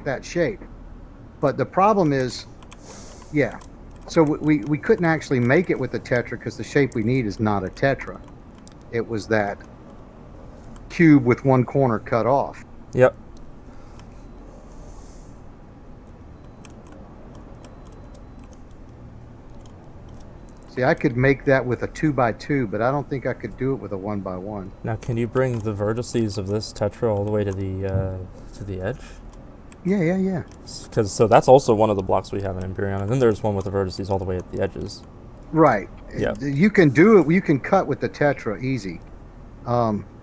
that shape. But the problem is, yeah. So we couldn't actually make it with the tetra because the shape we need is not a tetra. It was that cube with one corner cut off. Yep. See, I could make that with a 2x2, but I don't think I could do it with a 1x1. Now, can you bring the vertices of this tetra all the way to the edge? Yeah. Because so that's also one of the blocks we have in Empyrean, and then there's one with the vertices all the way at the edges. Right. Yeah. You can do it. You can cut with the tetra easy.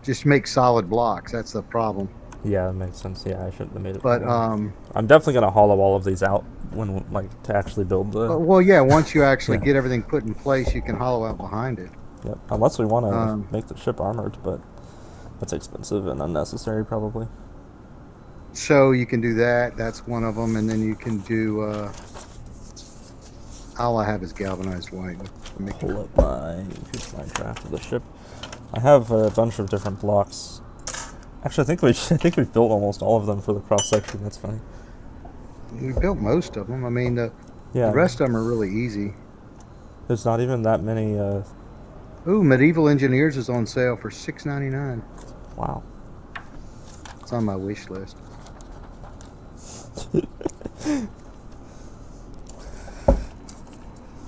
Just make solid blocks. That's the problem. Yeah, that makes sense. Yeah, I shouldn't have made it. But I'm definitely gonna hollow all of these out when to actually build the. Well, yeah. Once you actually get everything put in place, you can hollow out behind it. Yep. Unless we want to make the ship armored, but that's expensive and unnecessary probably. So you can do that. That's one of them, and then you can do. All I have is galvanized white. Pull up here's my draft of the ship. I have a bunch of different blocks. Actually, I think we've built almost all of them for the cross section. That's funny. We built most of them. I mean, the rest of them are really easy. There's not even that many. Ooh, Medieval Engineers is on sale for $6.99. Wow. It's on my wish list.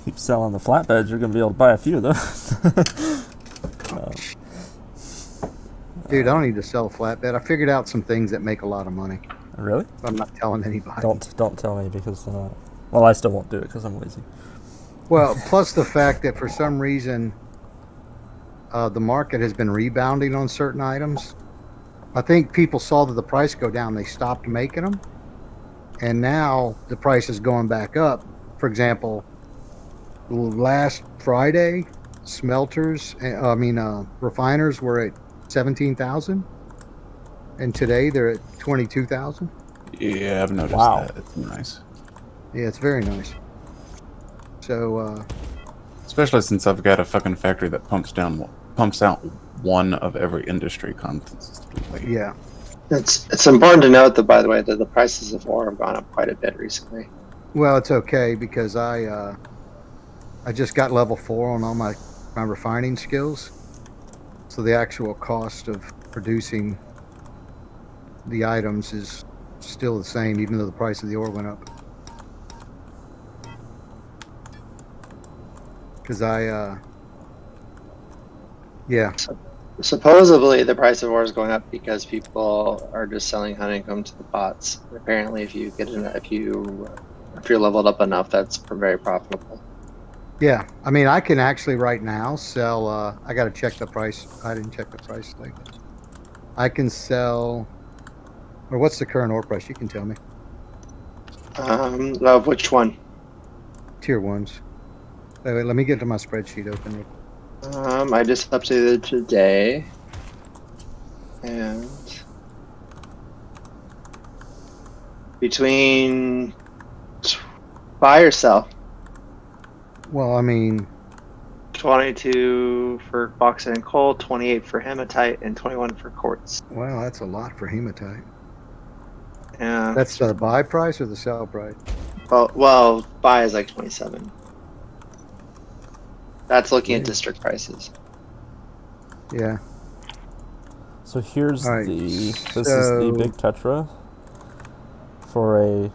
Keep selling the flatbeds, you're gonna be able to buy a few of those. Dude, I don't need to sell a flatbed. I figured out some things that make a lot of money. Really? But I'm not telling anybody. Don't tell me because well, I still won't do it because I'm lazy. Well, plus the fact that for some reason the market has been rebounding on certain items. I think people saw that the price go down, they stopped making them, and now the price is going back up. For example, last Friday, refiners were at 17,000, and today they're at 22,000. Yeah, I've noticed that. It's nice. Yeah, it's very nice. So, especially since I've got a fucking factory that pumps out one of every industry consistently. Yeah. It's important to note that, by the way, that the prices of ore have gone up quite a bit recently. Well, it's okay because I just got level 4 on all my refining skills. So the actual cost of producing the items is still the same, even though the price of the ore went up. Because Supposedly, the price of ore is going up because people are just selling honeycomb to the bots. Apparently, if you're leveled up enough, that's very profitable. Yeah, I mean, I can actually right now sell. I got to check the price. I didn't check the price lately. I can sell. Or what's the current ore price? You can tell me. Of which one? Tier 1s. Wait, let me get to my spreadsheet open. I just updated today, and between buy or sell. Well, I mean, 22 for bauxite and coal, 28 for hematite, and 21 for quartz. Wow, that's a lot for hematite. Yeah. That's the buy price or the sell price? Well, buy is like 27. That's looking at district prices. Yeah. So here's right, this is the big tetra for a.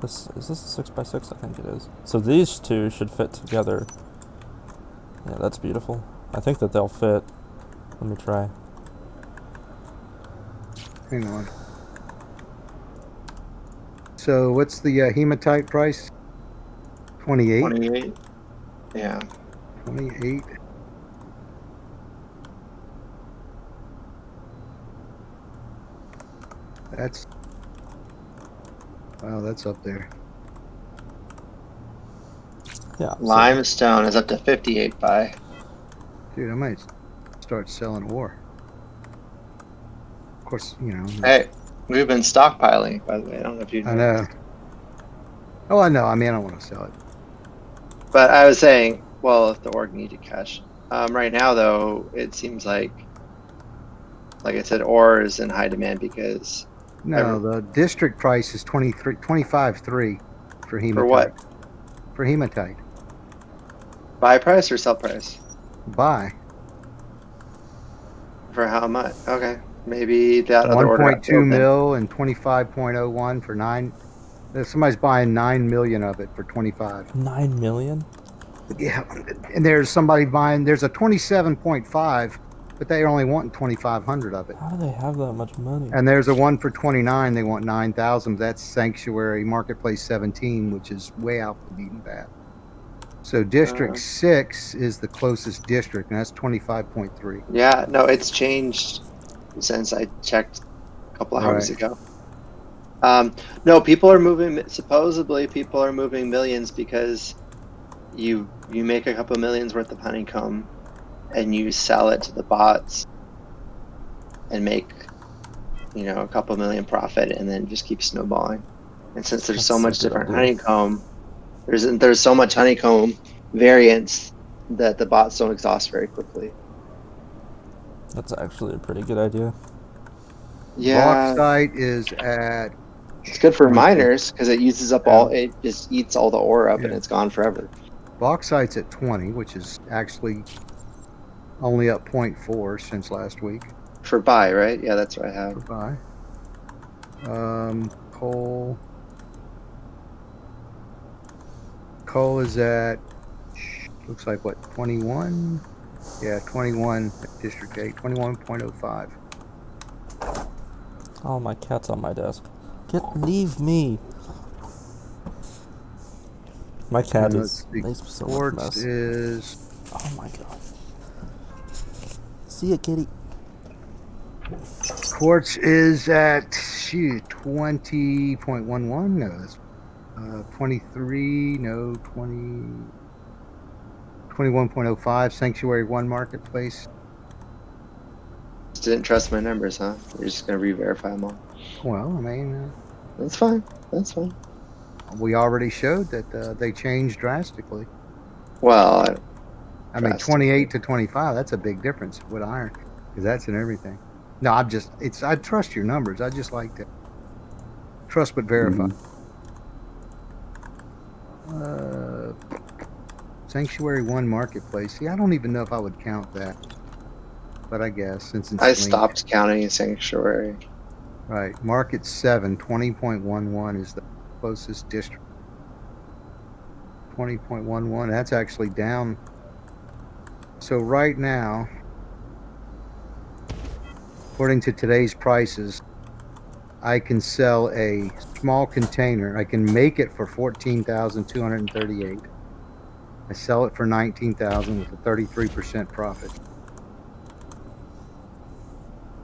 Is this a 6x6? I think it is. So these two should fit together. Yeah, that's beautiful. I think that they'll fit. Let me try. Hang on. So what's the hematite price? 28? 28. Yeah. 28. Wow, that's up there. Yeah. Limestone is up to 58 buy. Dude, I might start selling ore. Of course, you know. Hey, we've been stockpiling, by the way. I don't know if you know. I know. Oh, I know. I mean, I don't want to sell it. But I was saying, well, if the org needed cash. Right now, though, it seems like I said, ore is in high demand because No, the district price is 25.3 for hematite. For what? For hematite. Buy price or sell price? Buy. For how much? Okay, maybe that other order. 1.2 mil and 25.01 for 9. Somebody's buying 9 million of it for 25. 9 million? Yeah, and there's somebody buying. There's a 27.5, but they only want 2,500 of it. How do they have that much money? And there's a one for 29. They want 9,000. That's Sanctuary Marketplace 17, which is way out the beaten path. So District 6 is the closest district, and that's 25.3. Yeah, no, it's changed since I checked a couple hours ago. No, people are moving. Supposedly, people are moving millions because you make a couple millions worth of honeycomb, and you sell it to the bots, and make a couple million profit, and then just keep snowballing. And since there's so much different honeycomb, there's so much honeycomb variance that the bots don't exhaust very quickly. That's actually a pretty good idea. Yeah, Bauxite is at. it's good for miners because it uses up it just eats all the ore up and it's gone forever. Bauxite's at 20, which is actually only up 0.4 since last week. For buy, right? Yeah, that's what I have. For buy. Coal. Coal is at, looks like what, 21? Yeah, 21 at District 8, 21.05. Oh, my cat's on my desk. Leave me. My cat is makes so much Quartz mess. is. Oh my god. See ya, kitty. Quartz is at 20.11. No, that's 23. No, 21.05. Sanctuary 1 Marketplace. Just didn't trust my numbers, huh? You're just gonna re-verify them all. Well, I mean, That's fine. That's fine. we already showed that they changed drastically. Well, I mean, 28 to 25. That's a big difference with iron, because that's in everything. No, I trust your numbers. I just like to trust but verify. Sanctuary 1 Marketplace. See, I don't even know if I would count that, but I guess since it's I linked. stopped counting Sanctuary. Right, Market 7, 20.11 is the closest district. 20.11. That's actually down. So right now, according to today's prices, I can sell a small container. I can make it for $14,238. I sell it for $19,000 with a 33% profit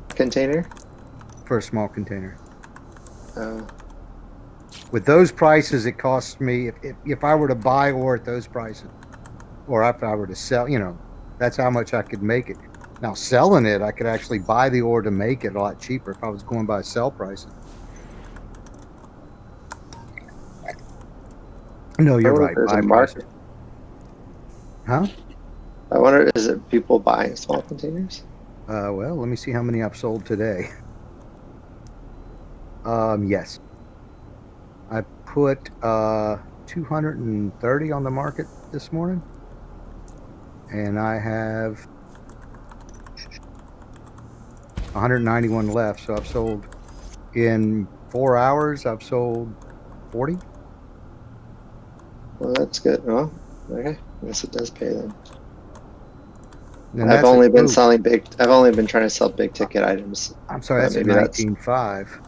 Container? for a small container. Uh, With those prices, it costs me, if I were to buy ore at those prices, or if I were to sell, that's how much I could make it. Now, selling it, I could actually buy the ore to make it a lot cheaper if I was going by sell prices. No, you're right. there's Buy a market. Huh? I wonder, is it people buying small containers? Well, let me see how many I've sold today. Yes. I put 230 on the market this morning, and I have 191 left. So I've sold in 4 hours. I've sold 40. Well, that's good. Well, okay. I guess it does pay then. And I've that's only been ooh, selling big. I've only been trying to sell big ticket items. I'm sorry, that's at maybe that's- 19.5.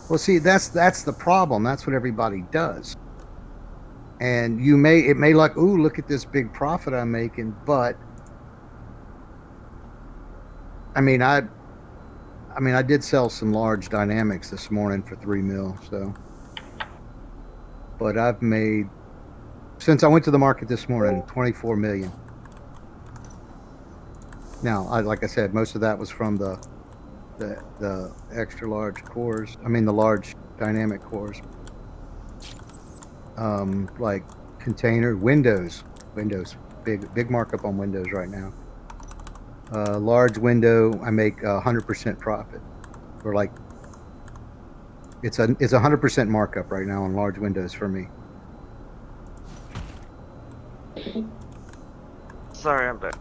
Well, see, that's the problem. That's what everybody does. And it may like, ooh, look at this big profit I'm making, but I did sell some large dynamics this morning for 3 mil, so. But I've made, since I went to the market this morning, 24 million. Now, like I said, most of that was from the extra large cores. I mean, the large dynamic cores. Like container, Windows, big markup on Windows right now. Large window, I make 100% profit. Or like, it's 100% markup right now on large windows for me. Sorry, I'm back.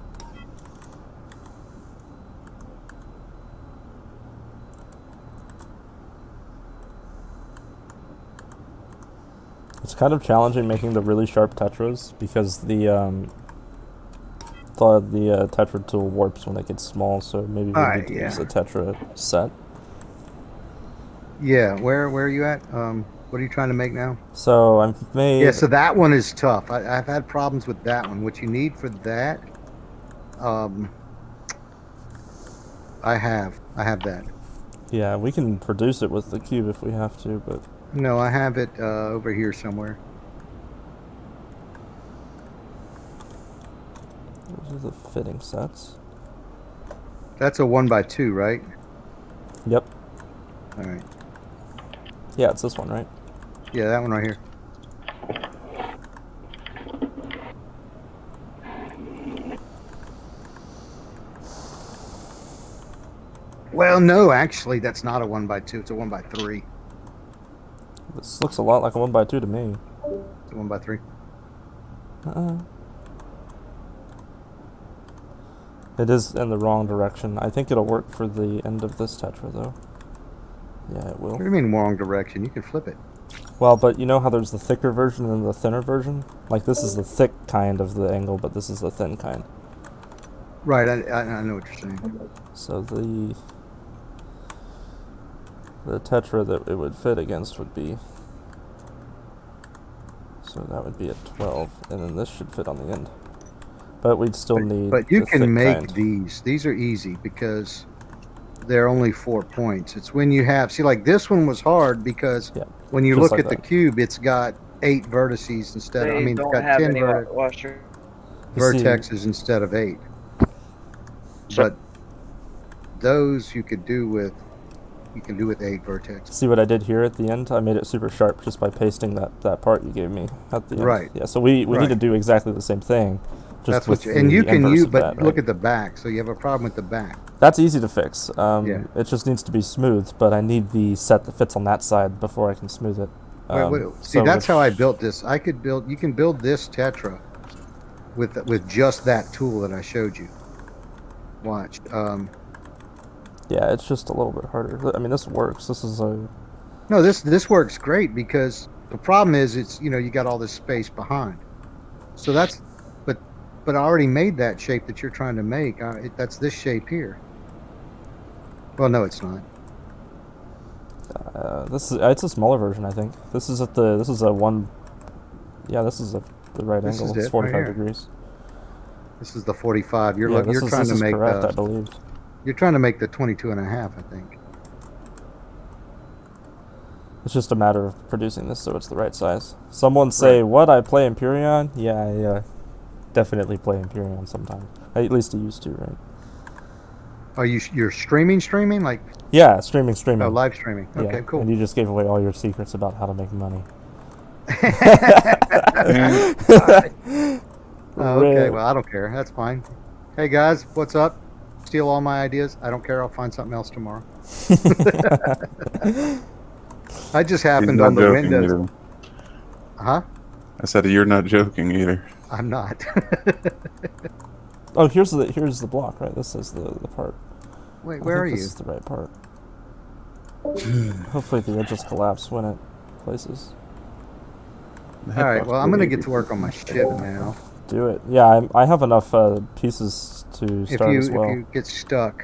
It's kind of challenging making the really sharp tetras because the tetra tool warps when it gets small, so maybe we Alright, need to yeah. use a tetra set. Yeah, where are you at? What are you trying to make now? So I've made Yeah, so that one is tough. I've had problems with that one. What you need for that, I have that. yeah, we can produce it with the cube if we have to, but No, I have it over here somewhere. those are the fitting sets. That's a 1x2, right? Yep. All right. Yeah, it's this one, right? Yeah, that one right here. Well, no, actually, that's not a 1x2. It's a 1x3. This looks a lot like a 1x2 to me. It's a 1x3. It is in the wrong direction. I think it'll work for the end of this tetra, though. Yeah, it will. What do you mean wrong direction? You can flip it. Well, but you know how there's the thicker version and the thinner version? Like, this is the thick kind of the angle, but this is the thin kind. Right, I know what you're saying. So the tetra that it would fit against would be... So that would be a 12, and then this should fit on the end. But we'd still need But you the can thick make kind. these. These are easy because they're only 4 points. It's when you have... See, like this one was hard because Yeah, when you just look like at the that. cube, it's got 8 vertices instead of... I They mean, it's don't got have 10 any washer. You see- vertexes instead of 8. So- But those you could do with... You can do with 8 vertexes. See what I did here at the end? I made it super sharp just by pasting that part you gave me at the end. Right. Yeah, so we need to Right. do exactly the same thing. Just That's with what you... And you the can inverse use... of But that, look right? at the back. So you have a problem with the back. That's easy to fix. Yeah. It just needs to be smooth, but I need the set that fits on that side before I can smooth it. See, so that's how I if- built this. I could build... You can build this tetra with just that tool that I showed you. Watch. Yeah, it's just a little bit harder. I mean, this works. This is a... No, this works great because the problem is it's you got all this space behind. So that's but I already made that shape that you're trying to make. That's this shape here. Well, no, it's not. it's a smaller version, I think. This is a one... Yeah, this is the right This angle. is It's it, 45 right here. degrees. This is the 45. You're Yeah, you're trying this to is make correct, I the believe. you're trying to make the 22 and a half, I think. It's just a matter of producing this so it's the right size. Someone say, what, I play Empyrean? Yeah, I definitely play Empyrean sometimes. At least I used to, right? Are you're streaming like Yeah, streaming. live streaming? Yeah, Okay, cool. And you just gave away all your secrets about how to make money. Okay, Rip. well, I don't care. That's fine. Hey guys, what's up? Steal all my ideas? I don't care. I'll find something else tomorrow. I just He's happened not on the joking windows. either. Huh? I said you're not joking either. I'm not. Oh, here's the block, right? This is the part. Wait, I where are think you? This is the right part. Hopefully the edges collapse when it places. All right. Well, I'm gonna get to work on my ship now. Do it. Yeah, I have enough pieces to If start as well. you get stuck,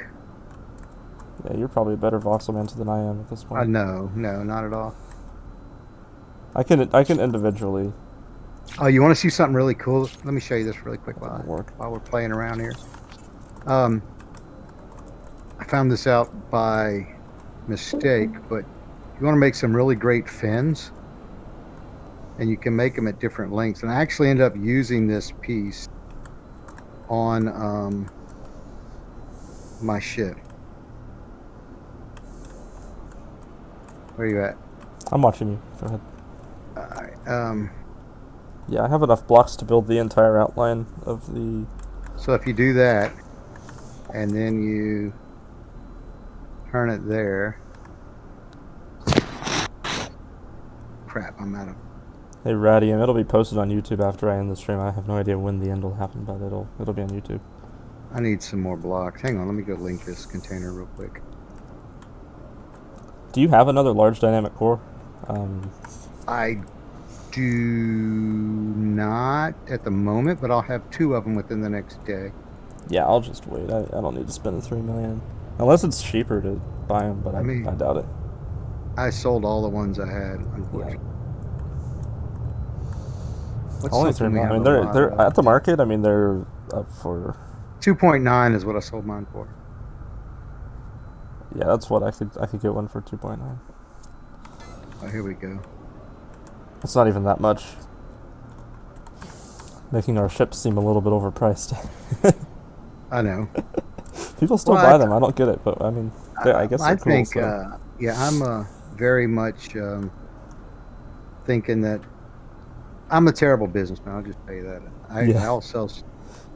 Yeah, you're probably a better voxel man than I am at this point. no, not at all. I can individually Oh, you want to see something really cool? Let me show you this really quick work. while we're playing around here. I found this out by mistake, but you want to make some really great fins, and you can make them at different lengths. And I actually ended up using this piece on my ship. Where are you at? I'm watching you. Go ahead. Alright, Yeah, I have enough blocks to build the entire outline of the... so if you do that, and then you turn it there, crap, I'm out of. Hey, Radium, it'll be posted on YouTube after I end the stream. I have no idea when the end will happen, but it'll be on YouTube. I need some more blocks. Hang on, let me go link this container real quick. Do you have another large dynamic core? I do not at the moment, but I'll have 2 of them within the next day. Yeah, I'll just wait. I don't need to spend the $3 million. Unless it's cheaper to buy them, but I doubt it. I sold all the ones I had, unfortunately. What's Only something 3 we million. I have mean, a lot they're of? at the market. I mean, they're up for. 2.9 is what I sold mine for. Yeah, that's what I could get one for 2.9. Oh, here we go. It's not even that much. Making our ships seem a little bit overpriced. I know. People still Well, buy them. I don't get it, but I mean, I guess they're I cool. think, So. yeah, I'm very much thinking that I'm a terrible businessman. I'll just tell you that. Yeah. I'll sell.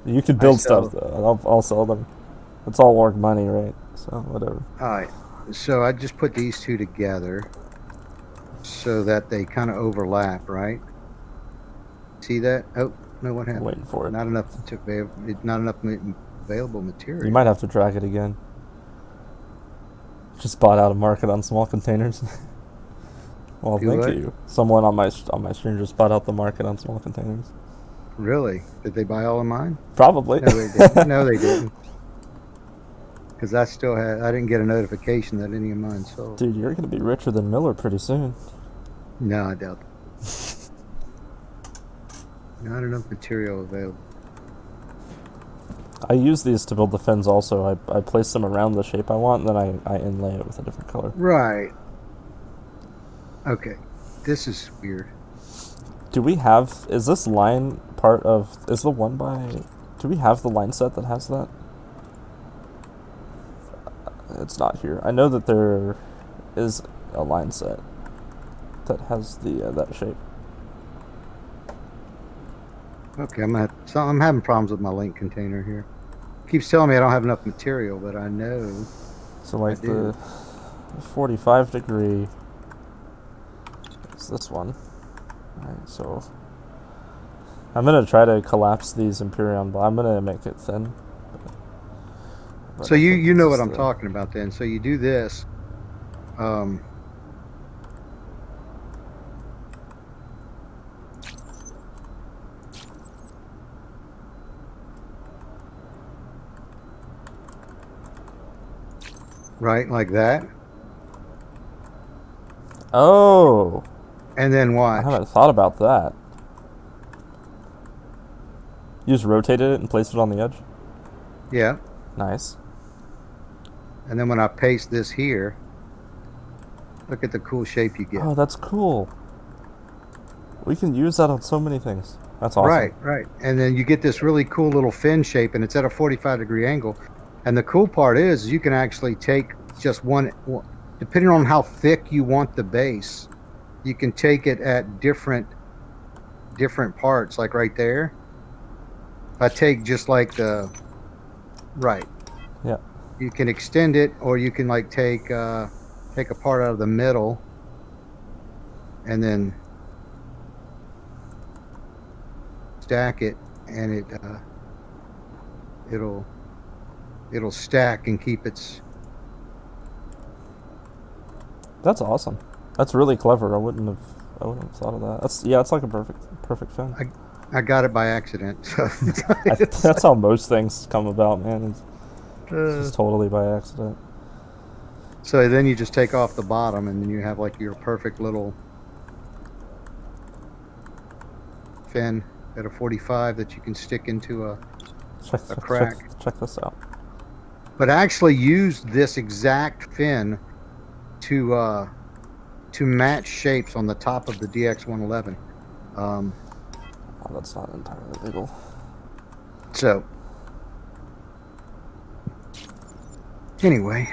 You could build stuff though. I'll sell them. It's all work money, right? So whatever. All right. So I just put these 2 together so that they kind of overlap, right? See that? Oh no, what happened? Waiting for it. Not enough available material. You might have to drag it again. Just bought out a market on small containers. Well, Do thank what? you. Someone on my stream just bought out the market on small containers. Really? Did they buy all of mine? Probably. No, they didn't. No, they didn't. Because I didn't get a notification that any of mine sold. Dude, you're gonna be richer than Miller pretty soon. No, I doubt that. Not enough material available. I use these to build the fins also. I place them around the shape I want, and then I inlay it with a different color. Right. Okay. This is weird. Do we have... Is this line part of... Is the 1x... Do we have the line set that has that? It's not here. I know that there is a line set that has the that shape. Okay, I'm having problems with my link container here. Keeps telling me I don't have enough material, but I know. So like I do. the 45 degree is this one. Alright, so I'm gonna try to collapse these Imperion, but I'm gonna make it thin. But So I you think know this what is I'm talking about then. So you do this. Right, like that. Oh, And then I watch. haven't thought about that. You just rotated it and placed it on the edge? Yeah. Nice. And then when I paste this here, look at the cool shape you get. Oh, that's cool. We can use that on so many things. That's awesome. Right. And then you get this really cool little fin shape, and it's at a 45-degree angle. And the cool part is you can actually take just one, depending on how thick you want the base, you can take it at different parts, like right there. If I take just like the, right. Yeah. You can extend it, or you can like take a part out of the middle, and then stack it, and it'll stack and keep its. That's awesome. That's really clever. I wouldn't have thought of that. It's like a perfect fin. I got it by accident. So That's how most things come about, man. It's just totally by accident. So then you just take off the bottom, and then you have like your perfect little fin at a 45 that you can stick into a crack. Check this out. But actually use this exact fin to match shapes on the top of the DX111. Oh, that's not entirely legal. So anyway,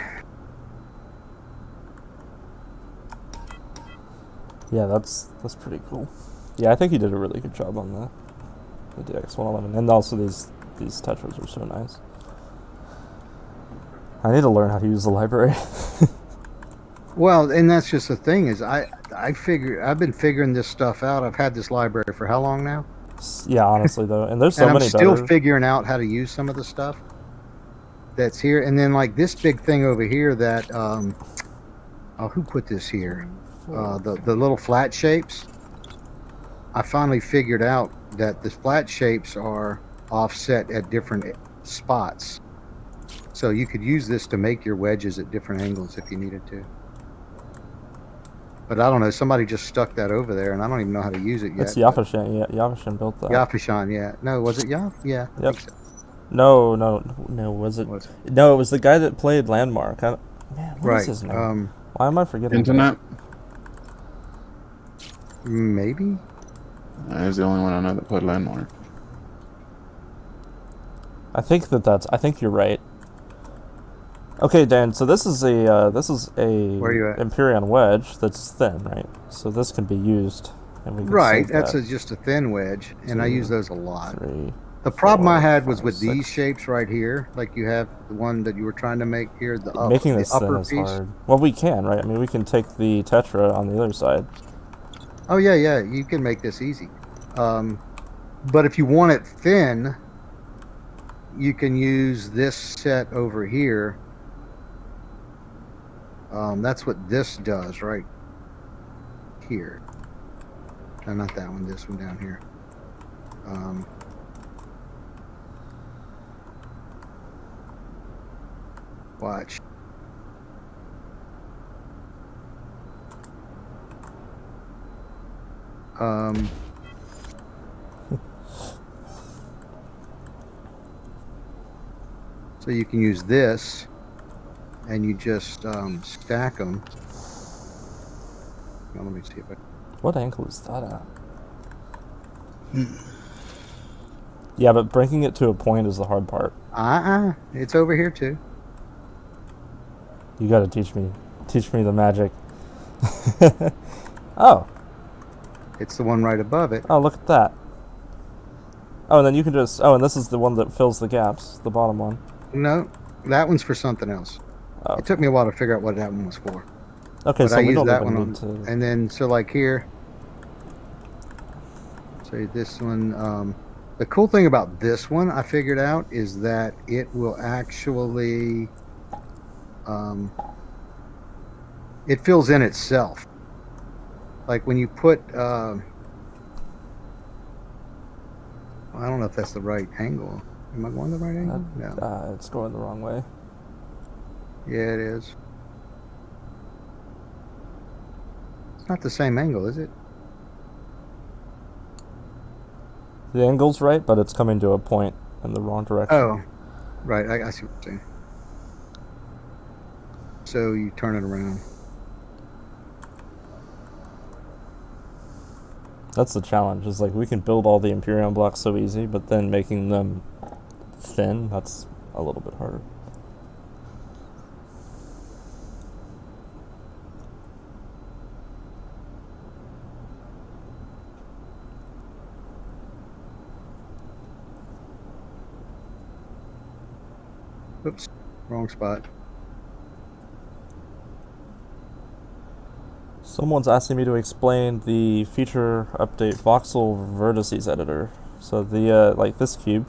Yeah, that's pretty cool. Yeah, I think he did a really good job on the DX111, and also these tetras are so nice. I need to learn how to use the library. Well, and that's just the thing is I've been figuring this stuff out. I've had this library for how long now? Yeah, honestly though, and there's so And I'm many still better. figuring out how to use some of the stuff that's here. And then like this big thing over here that oh, who put this here? The little flat shapes. I finally figured out that the flat shapes are offset at different spots. So you could use this to make your wedges at different angles if you needed to. But I don't know. Somebody just stuck that over there, and I don't even know how to use it yet. It's Yafashan. Yeah, Yafashan built that. Yafashan, yeah. No, was it Yaf? Yeah. I Yep. think so. No. Was it? Was it? No, it was the guy that played Landmark. Man, what is Right. his name? Why am I forgetting? Internet. Maybe. He's the only one I know that played Landmark. I think I think you're right. Okay, Dan. So this is a Where you at? Empyrean wedge that's thin, right? So this can be used, and we can Right. save That's that. just a thin wedge, and I Two, use those a lot. 3. The problem I 4, had was 5, with 6. these shapes right here. Like you have the one that you were trying to make here, Making the this thin upper is piece. hard. Well, we can, right? I mean, we can take the tetra on the other side. Oh yeah, yeah. You can make this easy. But if you want it thin, you can use this set over here. That's what this does right here. No, not that one. This one down here. Watch. So you can use this, and you just stack them. Well, let me see if I. What angle is that at? Yeah, but breaking it to a point is the hard part. It's over here too. You gotta teach me the magic. Oh, It's the one right above it. look at that. Oh, and then you can just, and this is the one that fills the gaps, the bottom one. No, that one's for something else. Oh. It took me a while to figure out what that one was for. Okay, But so I we use don't that even one need on, to. and then so like here. Say this one. The cool thing about this one I figured out is that it will actually. It fills in itself. Like when you put. I don't know if that's the right angle. Am I going the right angle? No. It's going the wrong way. Yeah, it is. It's not the same angle, is it? The angle's right, but it's coming to a point in the wrong direction. Oh, right. I see what you're saying. So you turn it around. That's the challenge. Is like we can build all the Imperium blocks so easy, but then making them thin, that's a little bit harder. Oops, wrong spot. Someone's asking me to explain the feature update voxel vertices editor. So the like this cube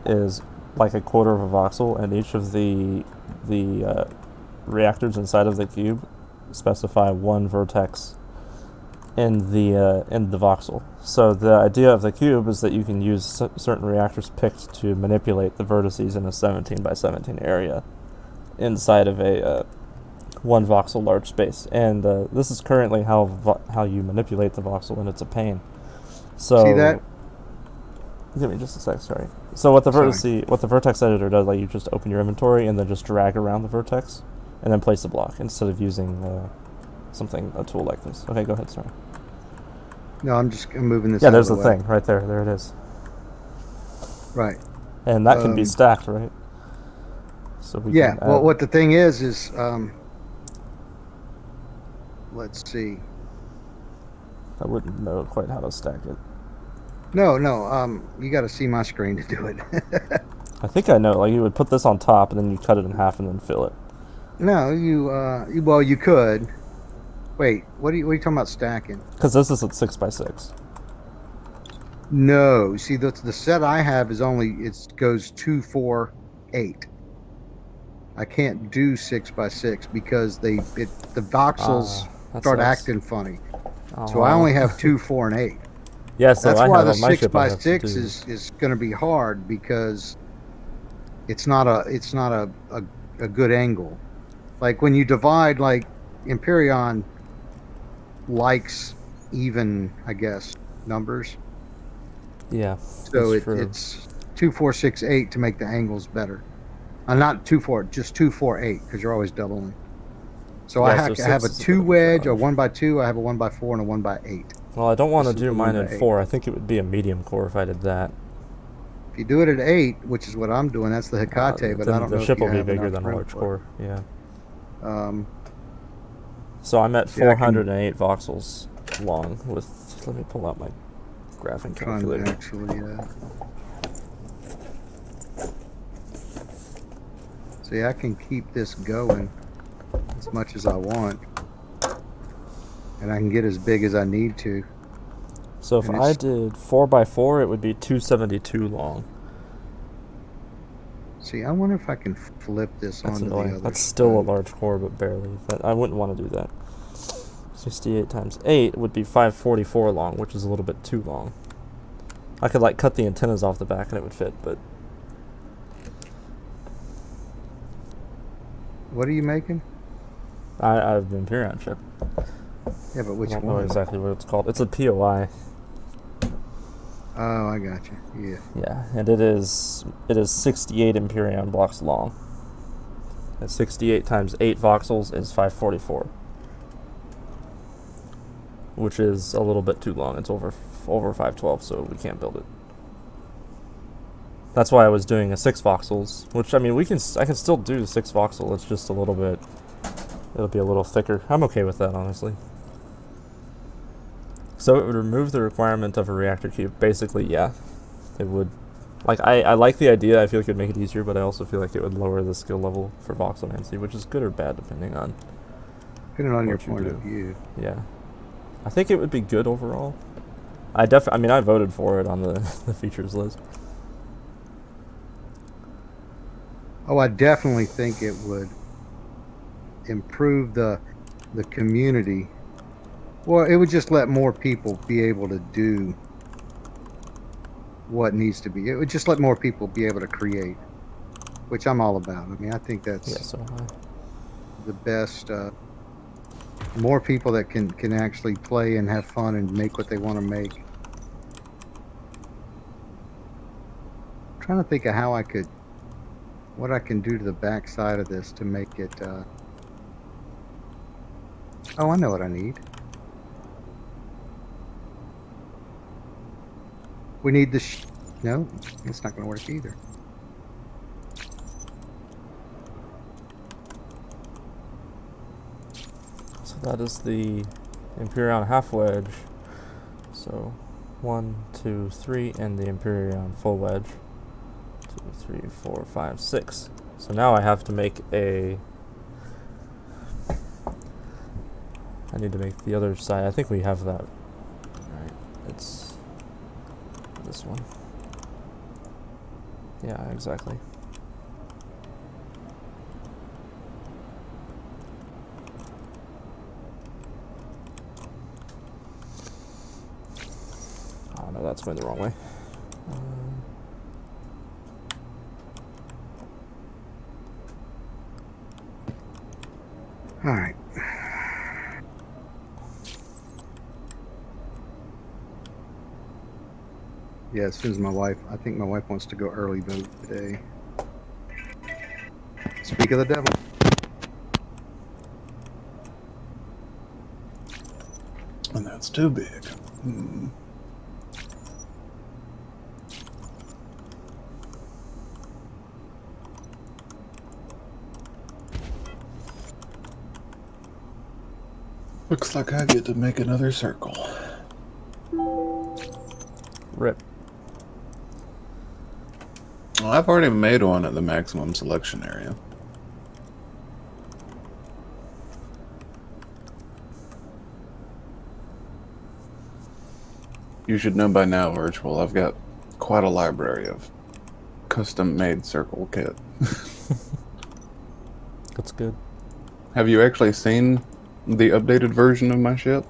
is like a quarter of a voxel, and each of the reactors inside of the cube specify one vertex in the voxel. So the idea of the cube is that you can use certain reactors picked to manipulate the vertices in a 17 by 17 area inside of a one voxel large space, and this is currently how you manipulate the voxel, and it's a pain. So See that? Give me just a sec, sorry. So what the vertex editor does, like you just open your inventory and then just drag around the vertex, and then place the block instead of using a tool like this. Okay, go ahead, sorry. No, I'm moving this. Yeah, out there's of the way. thing right there. There it is, Right. and that can be Um, stacked, right? So we Yeah. can Well, add- what the thing is let's see. I wouldn't know quite how to stack it. No. You got to see my screen to do it. I think I know. Like you would put this on top, and then you cut it in half, and then fill it. No, well, you could. Wait, what are you talking about stacking? Because this is at 6x6. No, see, the set I have is only, it goes 2, 4, 8. I can't do 6x6 because the voxels That start sucks. acting funny. So I only have 2, 4, and 8. Yeah, so That's I why have the on my ship I have to 6x6 do- is going to be hard because it's not a good angle. Like when you divide, like Empyrean likes even, I guess, numbers. Yeah. So that's true. it's 2, 4, 6, 8 to make the angles better. Not 2, 4, just 2, 4, 8 because you're always doubling. So Yeah, I so have a six is a bit 2 of a wedge, a challenge. 1x2, I have a 1x4, and a 1x8. Well, I don't want to This is do the mine one at to 4. I think it would be a medium core if I did that. If you do it at 8, which is what I'm doing, that's the Hecate, but I Then don't the know ship if you will be have bigger enough than a room large for core. Yeah. it. So I'm at See, I can- 408 voxels long with. Let me pull out my graphing Trying to calculator. actually, see, I can keep this going as much as I want, and I can get as big as I need to. So if and I it's- did 4x4, it would be 272 long. See, I wonder if I can flip this That's onto the annoying. other. That's still a side. large core, but barely. I wouldn't want to do that. 68 times 8 would be 544 long, which is a little bit too long. I could like cut the antennas off the back and it would fit, but What are you making? I have an Empyrean ship. Yeah, but I which don't know one? exactly what it's called. It's a POI. Oh, I got you. Yeah. Yeah, and it is 68 Empyrean blocks long. And 68 times 8 voxels is 544. Which is a little bit too long. It's over 512, so we can't build it. That's why I was doing a 6 voxels, which I mean I can still do 6 voxel. It's just a little bit, it'll be a little thicker. I'm okay with that, honestly. So it would remove the requirement of a reactor cube. Basically, yeah, it would. Like I like the idea. I feel like it would make it easier, but I also feel like it would lower the skill level for voxelmancy, which is good or bad depending on. Depending on your What you point do. of view. Yeah, I think it would be good overall. I mean, I voted for it on the the features list. Oh, I definitely think it would improve the community. Well, it would just let more people be able to do what needs to be. It would just let more people be able to create, which I'm all about. I mean, I think that's Yeah, so the best. More people that can actually play and have fun and make what they want to make. I'm trying to think of how what I can do to the back side of this to make it. Oh, I know what I need. We need the. No, it's not going to work either. So that is the Empyrean half wedge. So 1, 2, 3, and the Empyrean full wedge. 2, 3, 4, 5, 6. So now I have to make a. I need to make the other side. I think we have that. Right. It's this one. Yeah, exactly. Oh no, that's going the wrong way. All right. Yeah, as soon as I think my wife wants to go early vote today. Speak of the devil. And that's too big. Looks like I get to make another circle. Rip. Well, I've already made one at the maximum selection area. You should know by now, Virtual, I've got quite a library of custom-made circle kit. That's good. Have you actually seen the updated version of my ship?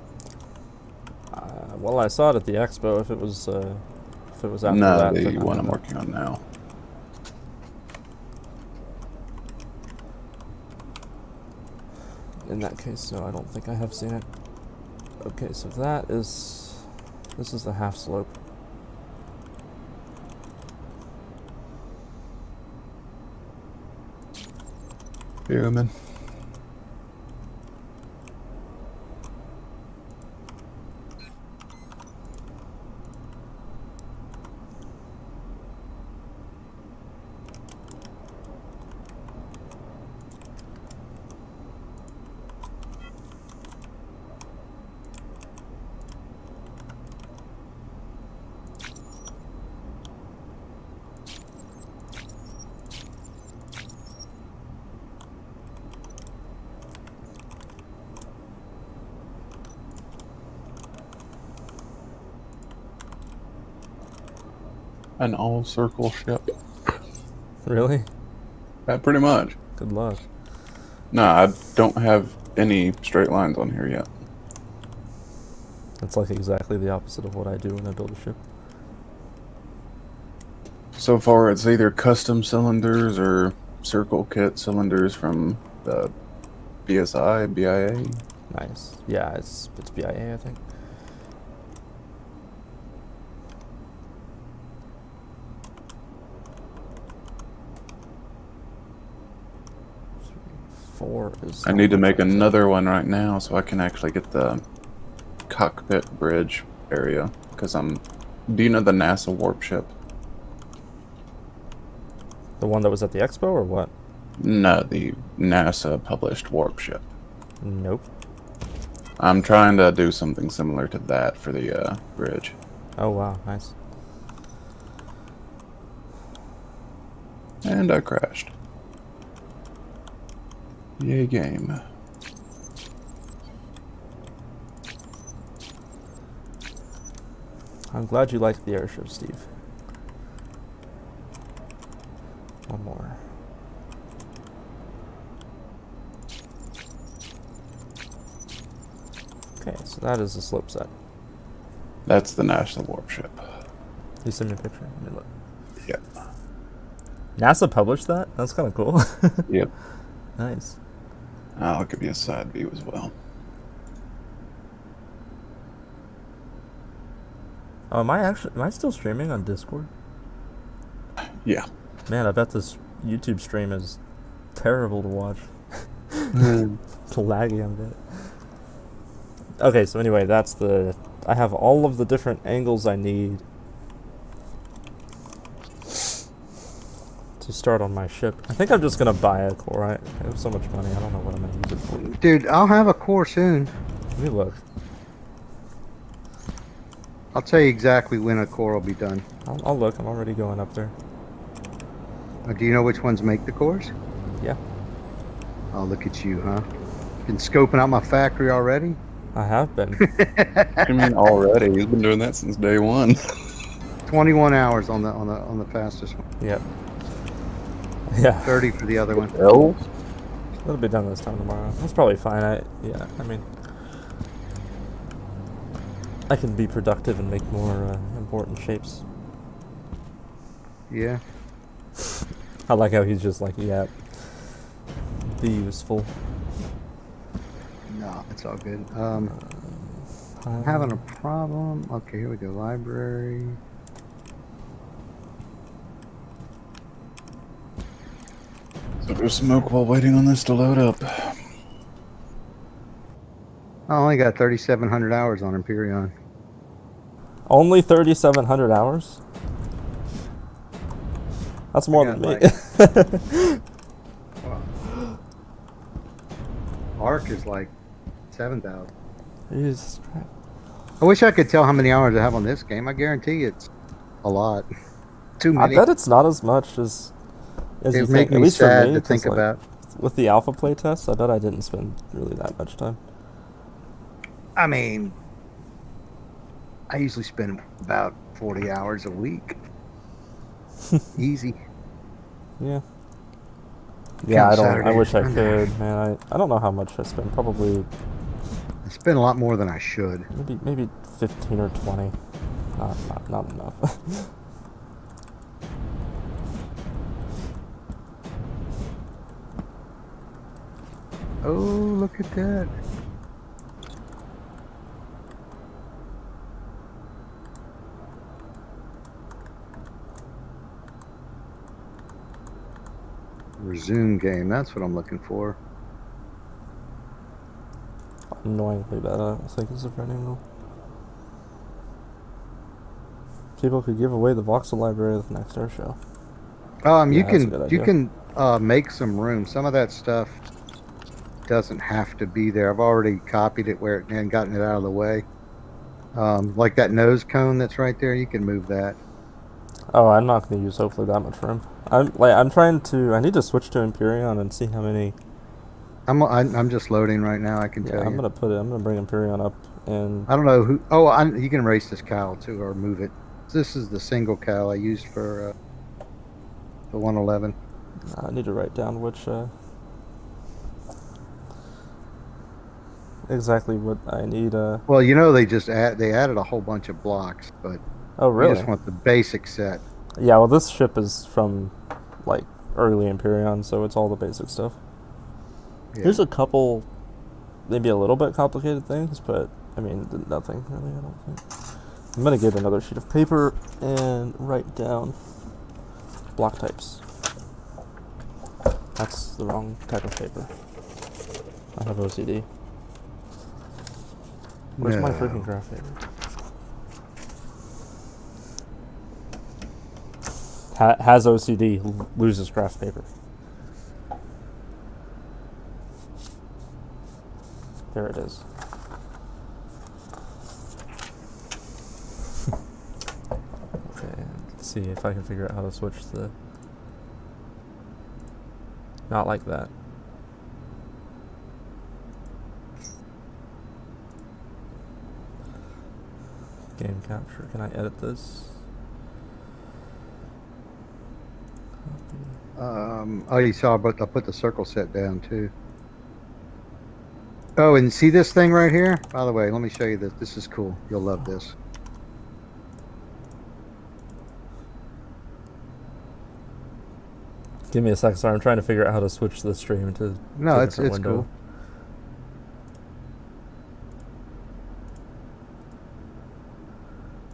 Well, I saw it at the expo. If it was after No, that, the then I one I'm haven't. working on now. In that case, no, I don't think I have seen it. Okay, so this is the half slope. Here, man. An all-circle ship. Really? Pretty much. Good luck. No, I don't have any straight lines on here yet. That's like exactly the opposite of what I do when I build a ship. So far, it's either custom cylinders or circle kit cylinders from the BSI, BIA. Nice. Yeah, it's BIA, I think. Four is. I need to make another one right now so I can actually get the cockpit bridge area. Because do you know the NASA warp ship? The one that was at the expo or what? No, the NASA published warp ship. Nope. I'm trying to do something similar to that for the bridge. Oh wow, nice. And I crashed. Yay game. I'm glad you liked the airship, Steve. One more. Okay, so that is the slope set. That's the NASA warp ship. You send me a picture. Let me look. Yep. NASA published that? That's kind of cool. Yep. Nice. I'll give you a side view as well. Oh, am I still streaming on Discord? Yeah. Man, I bet this YouTube stream is terrible to watch. It's laggy on bit. Okay, so anyway, I have all of the different angles I need to start on my ship. I think I'm just gonna buy a core. I have so much money, I don't know what I'm gonna use it for. Dude, I'll have a core soon. Let me look. I'll tell you exactly when a core will be done. I'll look. I'm already going up there. Do you know which ones make the cores? Yeah, Oh, look at you, huh? Been scoping out my factory already? I have been. I mean, already. He's been doing that since day one. 21 hours on the fastest one. Yep. Yeah. 30 for the other one. Hell? It'll be done this time tomorrow. That's probably fine. I mean, I can be productive and make more important shapes. Yeah. I like how he's just like, yeah, be useful. No, it's all good. I'm having a problem. Okay, here we go. Library. So there's smoke while waiting on this to load up. I only got 3,700 hours on Empyrean. Only 3,700 hours? That's more than me. Arc is like 7,000. Jesus Christ. I wish I could tell how many hours I have on this game. I guarantee it's a lot. Too I many. bet it's not as much as you It think. makes At me least sad for me, to 'cause, think like, about. with the alpha playtests, I bet I didn't spend really that much time. I mean, I usually spend about 40 hours a week. Easy. Yeah. Yeah, I don't. I Saturday wish and I Sunday. could, man. I don't know how much I spend. Probably I spend a lot more than I should. maybe 15 or 20. Not enough. Oh, look at that. Resume game. That's what I'm looking for. Annoyingly bad. I don't think it's a friend angle. People could give away the voxel library at the next air show. You Yeah, that's a good can idea. make some room. Some of that stuff doesn't have to be there. I've already copied it where and gotten it out of the way. Like that nose cone that's right there. You can move that. Oh, I'm not going to use hopefully that much room. I'm trying to. I need to switch to Empyrean and see how many. I'm just loading right now. I can Yeah, tell I'm you. gonna put it. I'm gonna bring Empyrean up and. I don't know who. Oh, you can erase this cowl too, or move it. This is the single cowl I used for the 111. I need to write down which. Exactly what I need. Well, they added a whole bunch of blocks, but Oh, you really? just want the basic set. Yeah. Well, this ship is from like early Empyrean, so it's all the basic stuff. Yeah. There's a couple, maybe a little bit complicated things, but I mean nothing really. I don't think. I'm gonna get another sheet of paper and write down block types. That's the wrong type of paper. I have OCD. Where's my No. freaking graph paper? Has OCD, loses graph paper. There it is. Okay, let's see if I can figure out how to switch the... Not like that. Game capture. Can I edit this? You saw, but I put the circle set down too. Oh, and see this thing right here? By the way, let me show you this. This is cool. You'll love this. Give me a second. Sorry, I'm trying to figure out how to switch the stream to No, a it's different window. cool.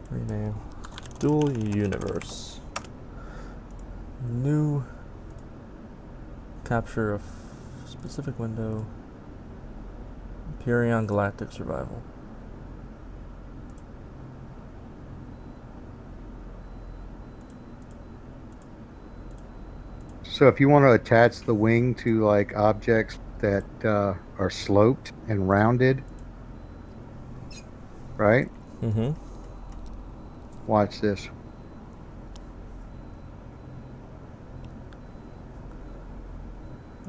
Rename. Dual universe. New capture of specific window. Empyrean Galactic Survival. So if you want to attach the wing to like objects that are sloped and rounded, right? Mm-hmm. Watch this.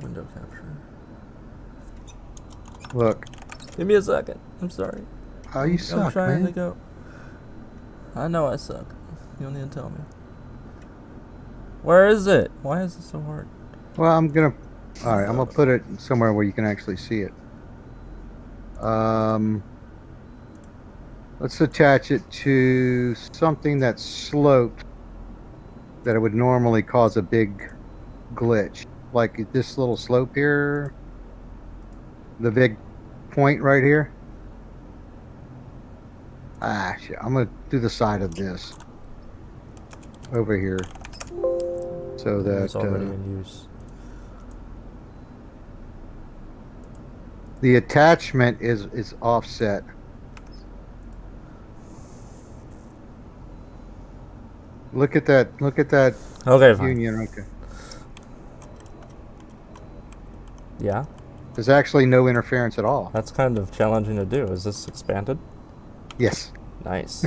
Window capture. Look. Give me a second. I'm sorry. Oh, you I'm suck, trying to man. go. I know I suck. You don't need to tell me. Where is it? Why is it so hard? Well, I'm gonna put it somewhere where you can actually see it. Let's attach it to something that's sloped that it would normally cause a big glitch. Like this little slope here. The big point right here. Ah, shit. I'm gonna do the side of this. Over here. So that It's already in use. the attachment is offset. Look at that Okay, fine. union. Okay. Yeah, There's actually no interference at all. that's kind of challenging to do. Is this expanded? Yes. Nice.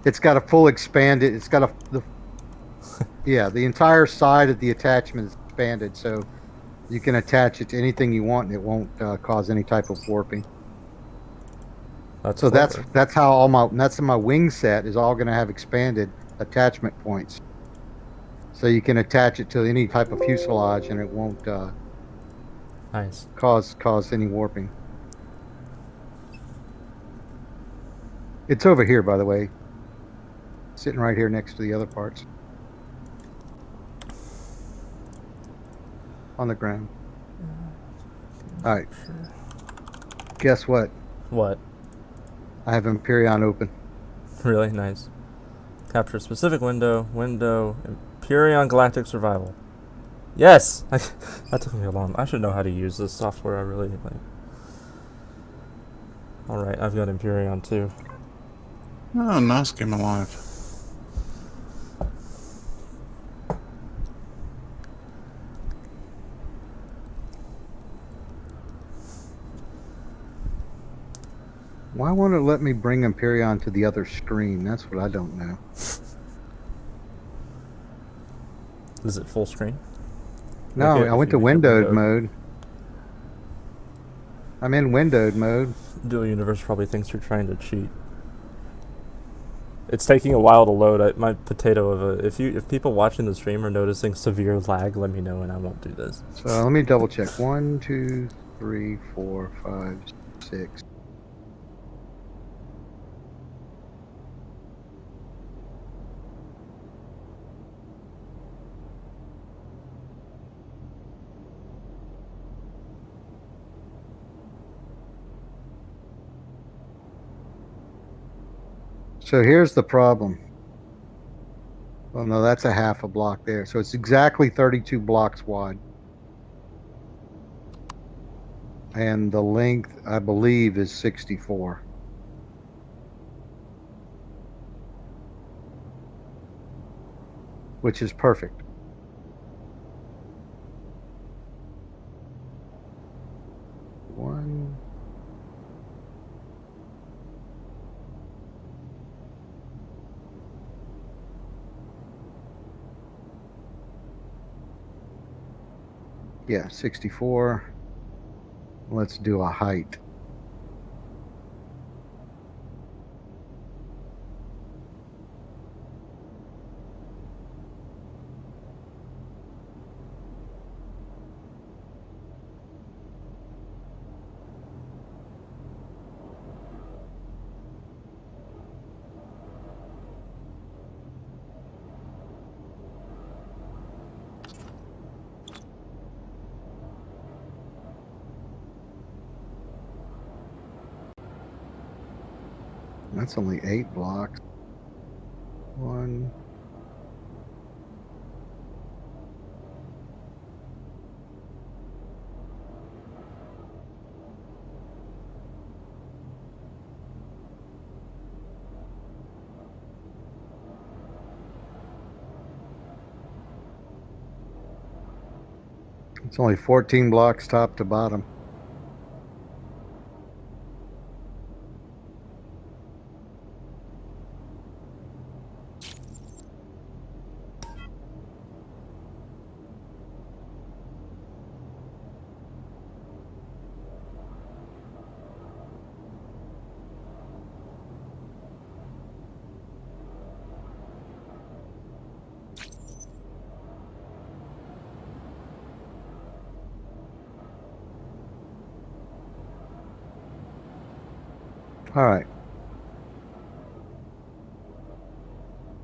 It's got a full expanded. It's got the entire side of the attachment is expanded, so you can attach it to anything you want, and it won't cause any type of warping. That's So clever. that's how that's my wing set is all going to have expanded attachment points. So you can attach it to any type of fuselage and it won't Nice. cause any warping. It's over here, by the way, sitting right here next to the other parts on the ground. All right. Guess what? What? I have Empyrean open. Really nice. Capture specific window. Empyrean Galactic Survival. Yes! That took me a long. I should know how to use this software. I really like. All right, I've got Empyrean too. Oh, nice game alive. Why won't it let me bring Empyrean to the other screen? That's what I don't know. Is it full screen? No, Okay, I if went you to make it windowed windowed. mode. I'm in windowed mode. Dual Universe probably thinks you're trying to cheat. It's taking a while to load. My potato of a. If people watching the stream are noticing severe lag, let me know and I won't do this. So let me double check. 1, 2, 3, 4, 5, 6. So here's the problem. Well, no, that's a half a block there. So it's exactly 32 blocks wide. And the length, I believe, is 64. Which is perfect. One. Yeah, 64. Let's do a height. That's only 8 blocks. 1. It's only 14 blocks top to bottom. All right.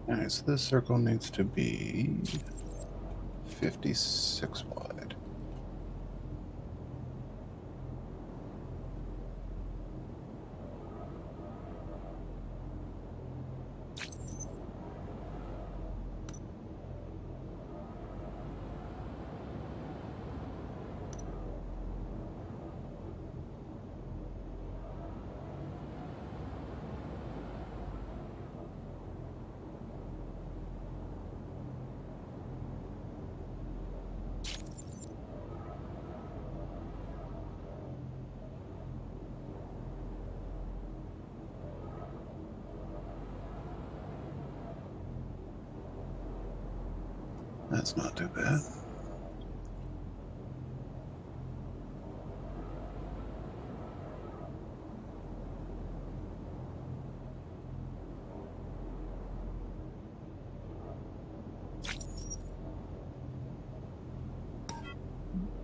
Alright, so this circle needs to be 56 wide. That's not too bad.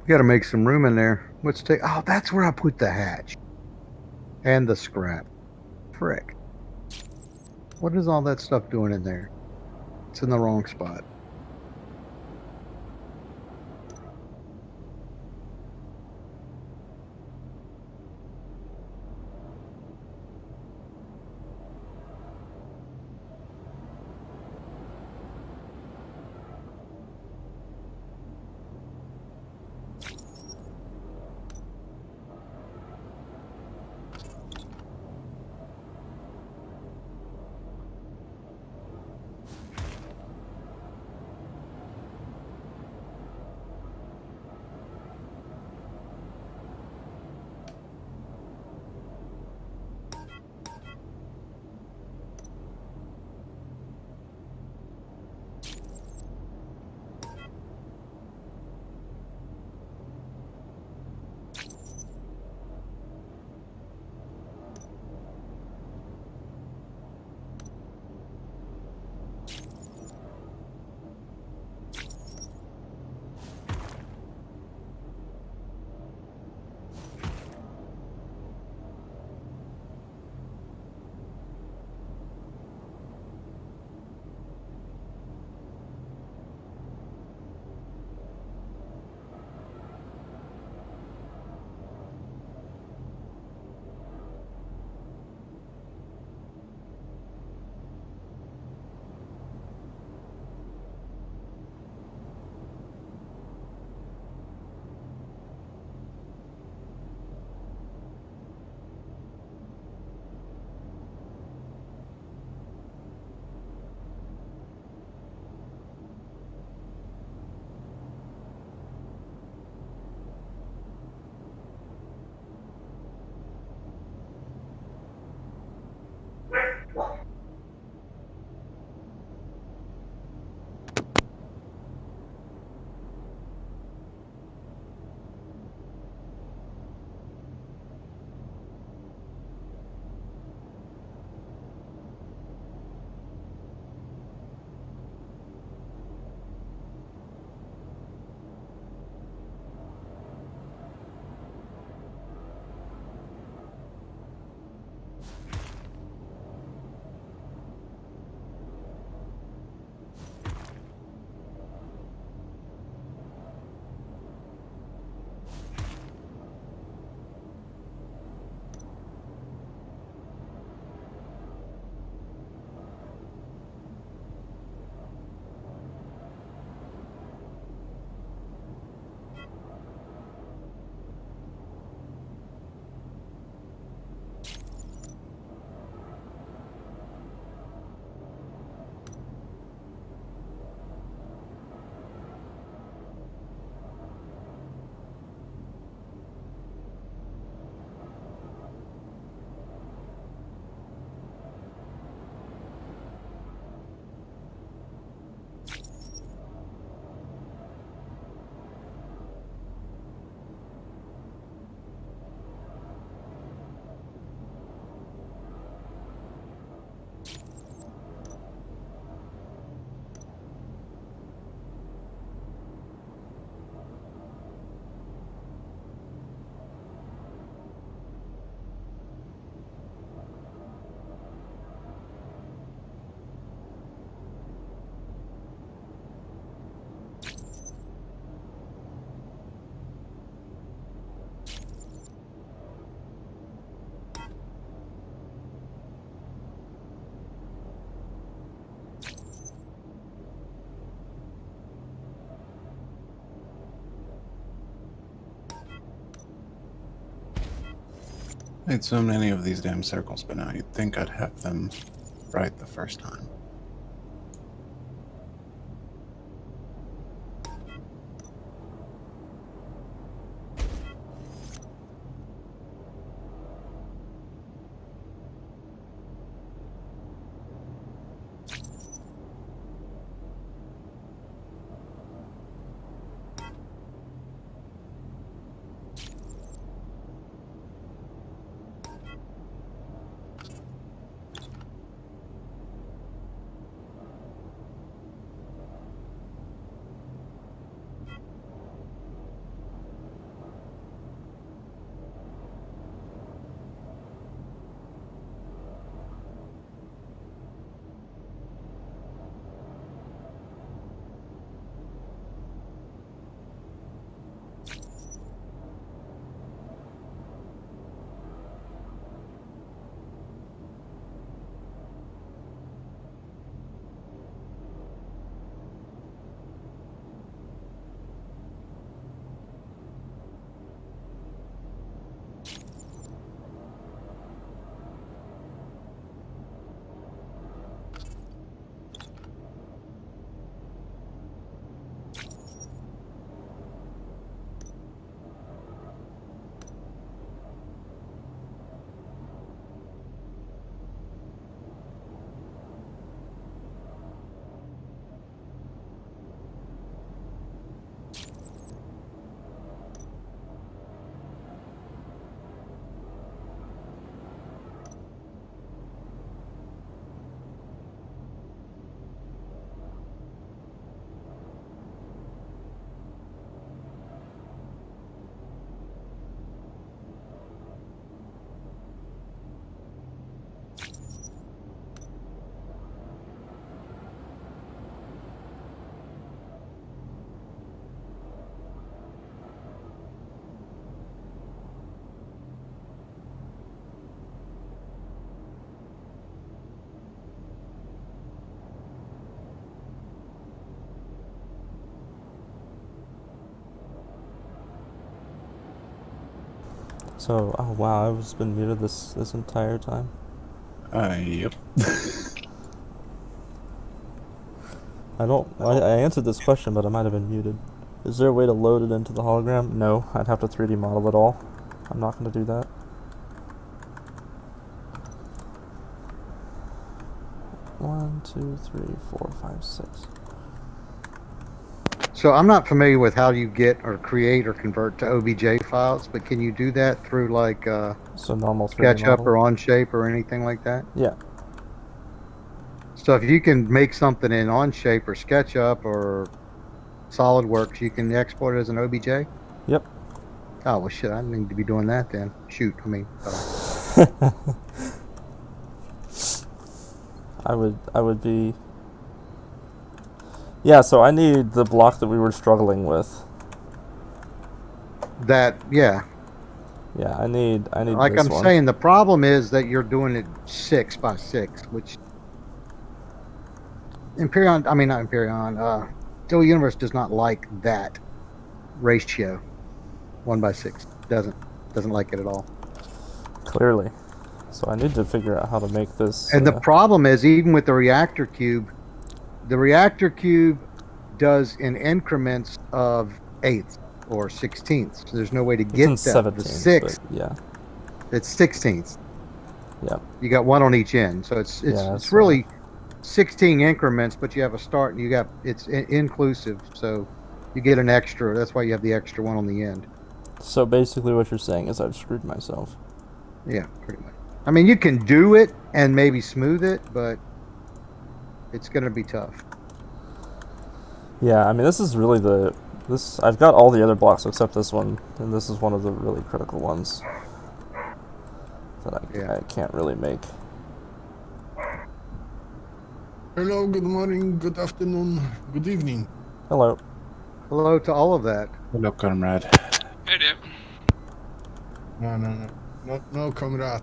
Got to make some room in there. Let's take. Oh, that's where I put the hatch and the scrap. Frick. What is all that stuff doing in there? It's in the wrong spot. Made so many of these damn circles, but now you'd think I'd have them right the first time. So, oh wow, I've just been muted this entire time. Yep. I answered this question, but I might have been muted. Is there a way to load it into the hologram? No, I'd have to 3D model it all. I'm not going to do that. One, two, three, four, five, six. So I'm not familiar with how you get or create or convert to OBJ files, but can you do that through like So normal 3D SketchUp model. or Onshape or anything like that? Yeah. So if you can make something in Onshape or SketchUp or SolidWorks, you can export it as an OBJ? Yep. Oh, well, shit, I need to be doing that then. Shoot, I mean, I would be. Yeah, so I need the block that we were struggling with. yeah. Yeah, I need Like this I'm one. saying, the problem is that you're doing it 6 by 6, which not Empyrean, Still Universe does not like that ratio. 1 by 6 doesn't like it at all. Clearly. So I need to figure out how to make this. And the problem is, even with the reactor cube does in increments of eighths or sixteenths. So there's no way to it's get in that. 17, The 6, but yeah. it's sixteenths. Yeah. You got one on each end, so it's really 16 increments, but you have a start and it's inclusive, so you get an extra. That's why you have the extra one on the end. So basically, what you're saying is I've screwed myself. Yeah, pretty much. I mean, you can do it and maybe smooth it, but it's going to be tough. Yeah, I mean, this is really I've got all the other blocks except this one, and this is one of the really critical ones that I can't really make. Hello, good morning, good afternoon, good evening. Hello. Hello to all of that. Hello, comrade. Hey, dude. No, comrade.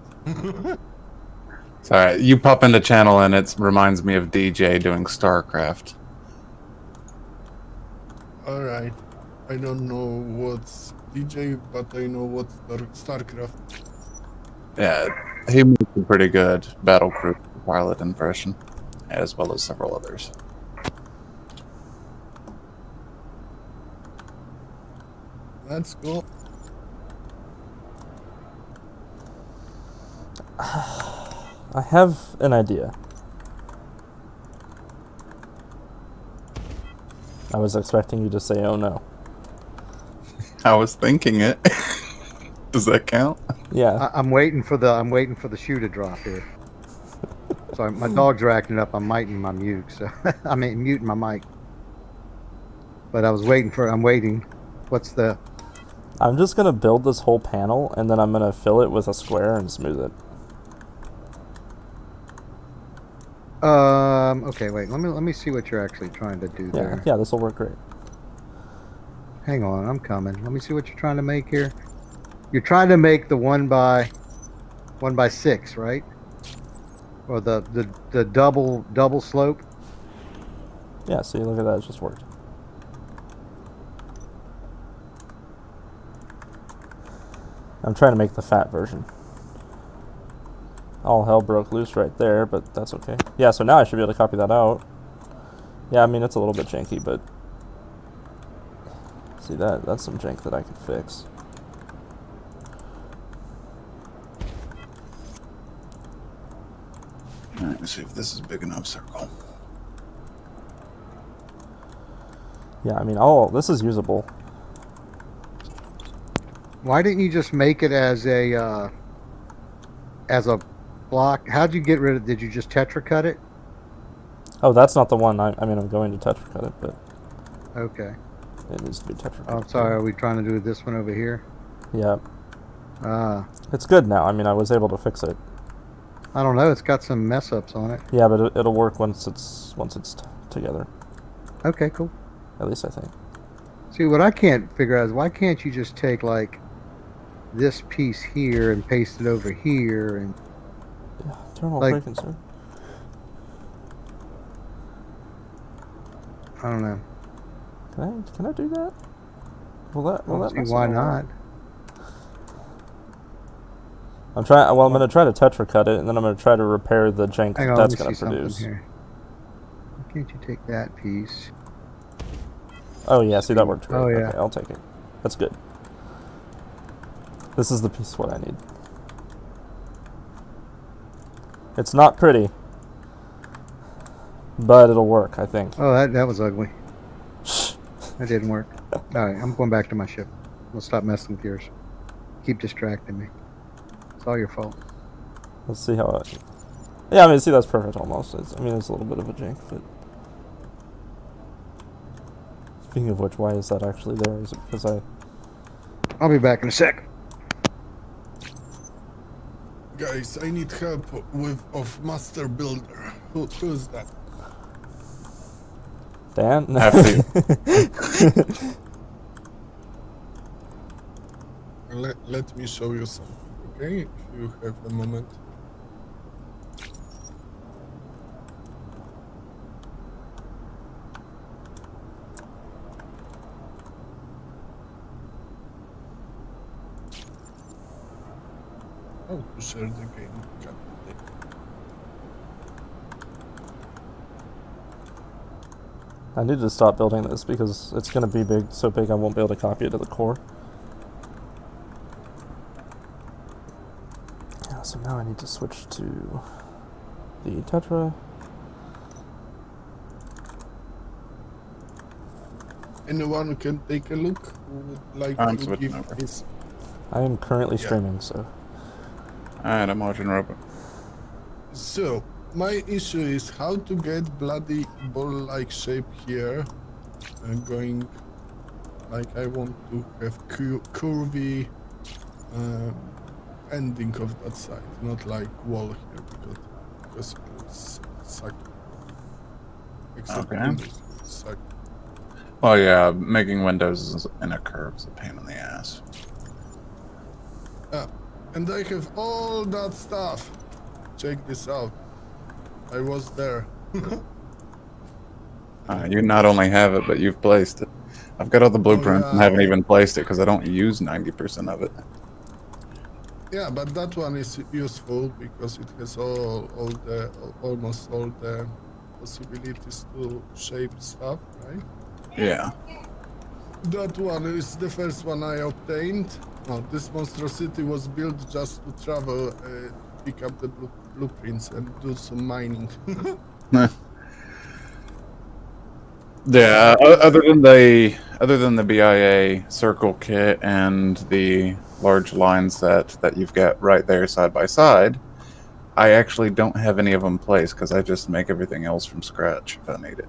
Sorry, you pop into channel and it reminds me of DJ doing StarCraft. Alright, I don't know what's DJ, but I know what's StarCraft. Yeah, he makes a pretty good battlecrew pilot impression, as well as several others. Let's go. I have an idea. I was expecting you to say, "Oh no." I was thinking it. Does that count? Yeah. I'm waiting for the shoe to drop here. Sorry, my dogs are acting up. I'm muting my mute, so muting my mic. But I'm waiting. What's the? I'm just gonna build this whole panel, and then I'm gonna fill it with a square and smooth it. Okay, wait. Let me see what you're actually trying to do Yeah. there. Yeah, this will work great. Hang on, I'm coming. Let me see what you're trying to make here. You're trying to make the 1 by 6, right? Or the double slope. Yeah. See, look at that. It just worked. I'm trying to make the fat version. All hell broke loose right there, but that's okay. Yeah, so now I should be able to copy that out. Yeah, I mean, it's a little bit janky, but... See, that's some jank that I can fix. Alright, let's see if this is big enough circle. Yeah, I mean, this is usable. Why didn't you just make it as a block? How'd you get rid of? Did you just Tetra cut it? Oh, that's not the one. I mean, I'm going to Tetra cut it, but Okay. it needs to be Tetra cut. Oh, sorry. Are we trying to do this one over here? Yeah. It's It's good now. I mean, I was able to fix it. I don't know. It's got some mess ups on it. Yeah, but it'll work once it's together. Okay, cool. At least I think. See, what I can't figure out is why can't you just take like this piece here and paste it over here and Yeah, turn all Like- freaking sir. I don't know. Can I do that? Will I that don't see mess why it all up? not. I'm trying. Well, I'm gonna try to Tetra cut it, and then I'm gonna try to repair the jank Hang on, that's let me gonna see something produce. here. Why can't you take that piece? Oh yeah, see that worked great. Oh, yeah. Okay, I'll take it. That's good. This is the piece what I need. It's not pretty, but it'll work, I think. Oh, that was ugly. That didn't work. All right, I'm going back to my ship. We'll stop messing with yours. Keep distracting me. It's all your fault. Let's see how it... Yeah, I mean, see, that's perfect almost. I mean, it's a little bit of a jank, but... Speaking of which, why is that actually there? Is it because I... I'll be back in a sec. Guys, I need help of Master Builder. Who's that? Dan? Let me show you something, okay? If you have a moment. How to share the game? I need to stop building this because it's going to be big, so big I won't be able to copy it to the core. Yeah, so now I need to switch to the Tetra. Anyone can take a look who would like I'm to switching give over. his... I am currently Yeah. streaming, so... Alright, I'm watching Robot. So, my issue is how to get bloody ball-like shape here. Going like I want to have curvy ending of that side, not like wall here because it looks sucky. Except Okay. Windows looks sucky. Well, yeah, making windows in a curve is a pain in the ass. And I have all that stuff. Check this out. I was there. You not only have it, but you've placed it. I've got all the blueprints and yeah. haven't even placed it because I don't use 90% of it. Yeah, but that one is useful because it has almost all the possibilities to shape stuff, right? Yeah. That one is the first one I obtained. Oh, this monstrosity was built just to travel, pick up the blueprints and do some mining. Yeah, other than the BIA circle kit and the large line set that you've got right there side by side, I actually don't have any of them placed because I just make everything else from scratch if I need it.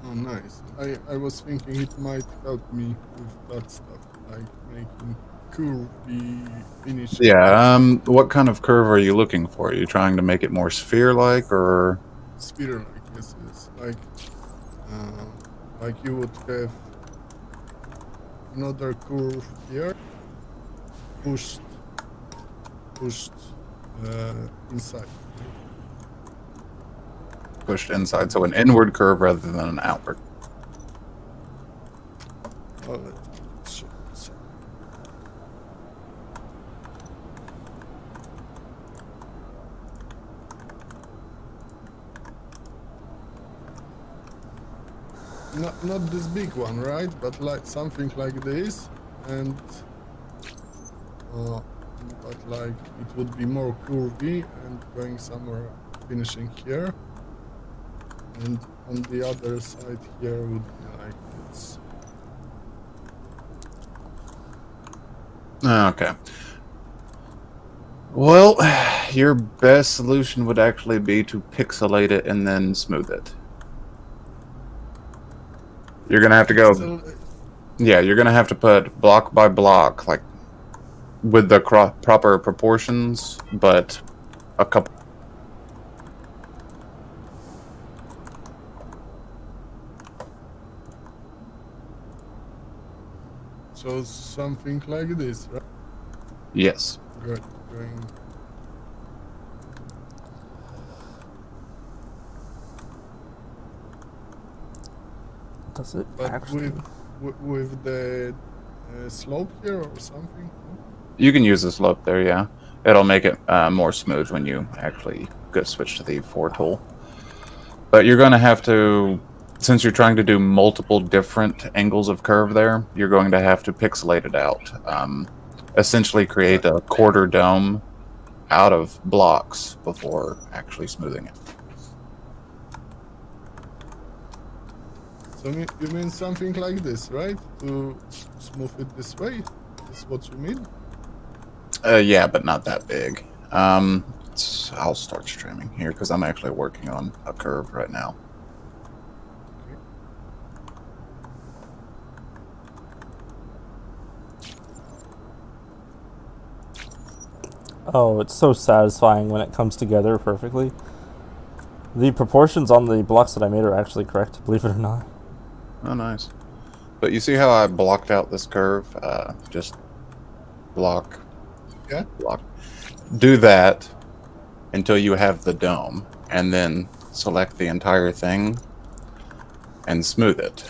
Oh, nice. I was thinking it might help me with that stuff, like making curvy finishes. Yeah, what kind of curve are you looking for? Are you trying to make it more sphere-like or... Sphere-like, yes. Like you would have another curve here, pushed inside. pushed inside, so an inward curve rather than an outward. Oh, let's show this. Not this big one, right? But like something like this, and but like it would be more curvy and going somewhere, finishing here, and on the other side here would be like this. Okay. Well, your best solution would actually be to pixelate it and then smooth it. You're gonna have to go... Yeah, you're gonna have to put block by block, like, with the proper proportions, but a couple... So something like this, right? Yes. Good. Going. Does it But actually? with the slope here or something? You can use the slope there, yeah. It'll make it more smooth when you actually go switch to the 4 tool. But you're going to have to, since you're trying to do multiple different angles of curve there, you're going to have to pixelate it out. Essentially create a quarter dome out of blocks before actually smoothing it. So you mean something like this, right? To smooth it this way? Is what you mean? Yeah, but not that big. I'll start streaming here because I'm actually working on a curve right now. Oh, it's so satisfying when it comes together perfectly. The proportions on the blocks that I made are actually correct, believe it or not. Oh, nice. But you see how I blocked out this curve? Just block. Yeah. Block. Do that until you have the dome, and then select the entire thing and smooth it.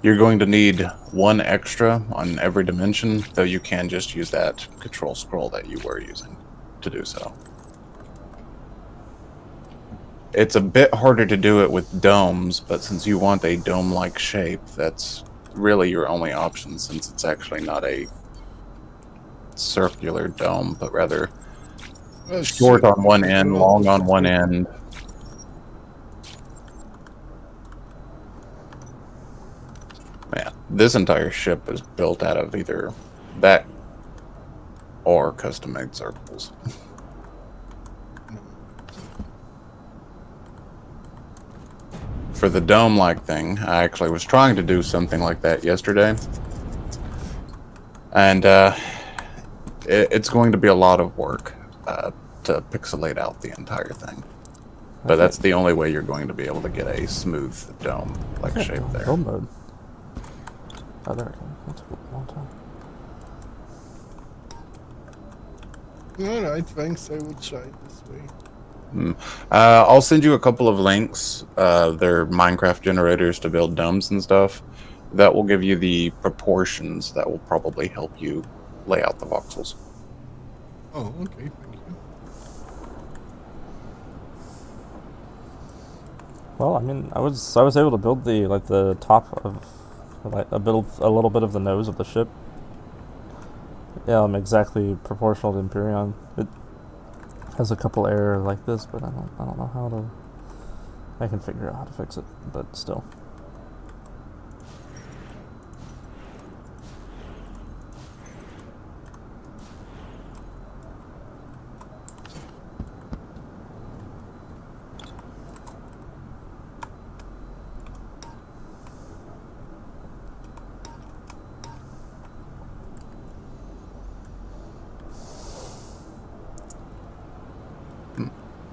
You're going to need 1 extra on every dimension, though you can just use that control scroll that you were using to do so. It's a bit harder to do it with domes, but since you want a dome-like shape, that's really your only option, since it's actually not a circular dome, but rather Oh, short shit. on one end, long on one end. Man, this entire ship is built out of either that or custom-made circles. For the dome-like thing, I actually was trying to do something like that yesterday. And it's going to be a lot of work to pixelate out the entire thing. But Okay. that's the only way you're going to be able to get a smooth dome-like shape there. Build mode. Oh, there we go. That took a long time. Alright, thanks. I will try this way. I'll send you a couple of links. They're Minecraft generators to build domes and stuff. That will give you the proportions that will probably help you lay out the voxels. Oh, okay, thank you. Well, I mean, I was able to build the top of build a little bit of the nose of the ship. Yeah, I'm exactly proportional to Empyrean. It has a couple errors like this, but I don't know how to. I can figure out how to fix it, but still.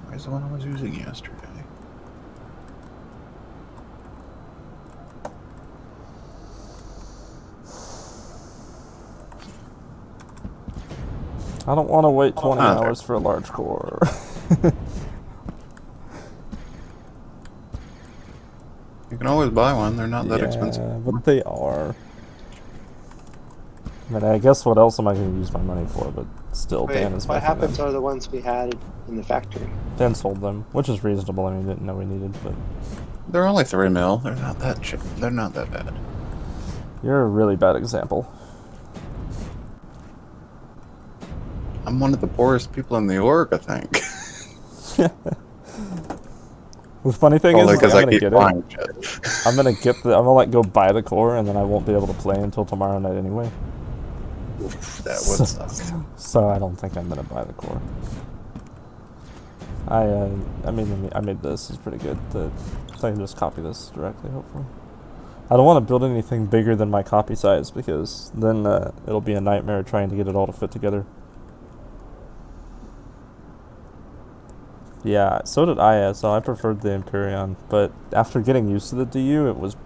Where's the one I was using yesterday? I don't want to wait 20 there. hours for a large core. You can always buy one. They're not that expensive. But they are. I mean, I guess what else am I going to use my money for? But still, Wait, Dan is what making happens them. are the ones we had in the factory. Dan sold them, which is reasonable. I mean, didn't know we needed, but They're only 3 mil. They're not that cheap. They're not that bad. you're a really bad example. I'm one of the poorest people in the org, I think. The funny thing Only is, because I'm I gonna keep get buying it. shit. I'm gonna like go buy the core, and then I won't be able to play until tomorrow night anyway. That would suck. So I don't think I'm gonna buy the core. I made this. It's pretty good. So I can just copy this directly, hopefully. I don't want to build anything bigger than my copy size because then it'll be a nightmare trying to get it all to fit together. Yeah, so did I. So I preferred the Empyrean, but after getting used to the DU, it was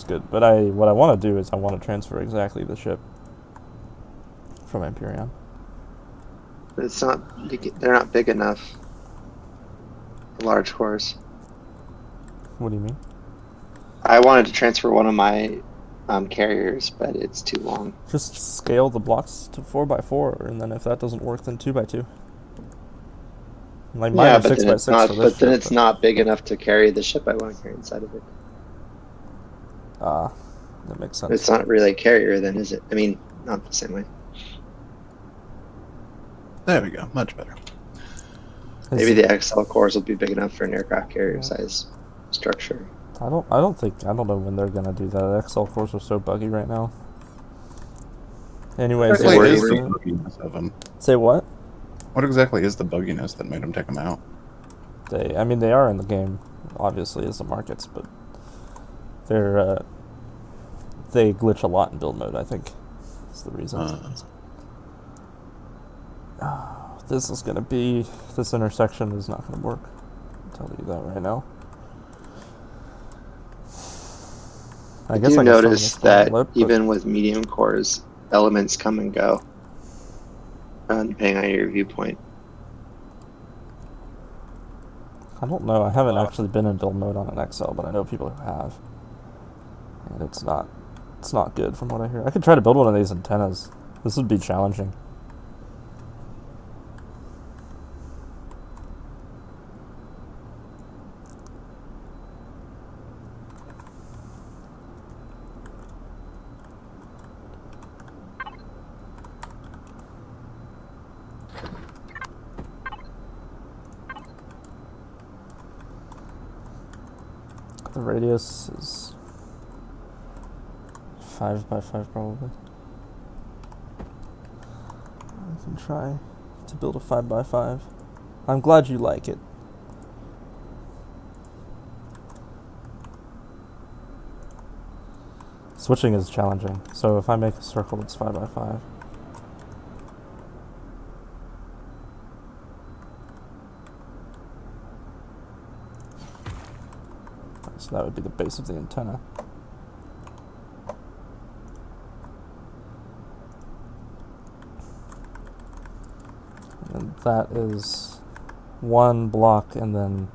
good. But what I want to do is I want to transfer exactly the ship from Empyrean. But it's not. They're not big enough. The large cores. What do you mean? I wanted to transfer one of my carriers, but it's too long. Just scale the blocks to 4x4, and then if that doesn't work, then 2x2. Like mine Yeah, are but 6x6 then it's for not. this But then ship, it's not big enough to carry the ship I want to carry inside of it. That makes sense. It's not really a carrier, then, is it? I mean, not the same way. There we go. Much better. Maybe the XL cores will be big enough for an aircraft carrier Yeah. size structure. I don't know when they're gonna do that. XL cores are so buggy right now. Anyways, What What exactly is is the it? bugginess of them? say what? What exactly is the bugginess that made them take them out? They are in the game, obviously, as the markets, but they glitch a lot in build mode. I think is the reason. This intersection is not gonna work. I'll tell you that right now. I guess You I can still notice install that lip, but even with medium cores, elements come and go, depending on your viewpoint. I don't know. I haven't actually been in build mode on an XL, but I know people who have, and it's not good from what I hear. I could try to build one of these antennas. This would be challenging. The radius is 5x5 probably. I can try to build a 5x5. I'm glad you like it. Switching is challenging, so if I make a circle, it's 5x5. So that would be the base of the antenna. And that is one block and then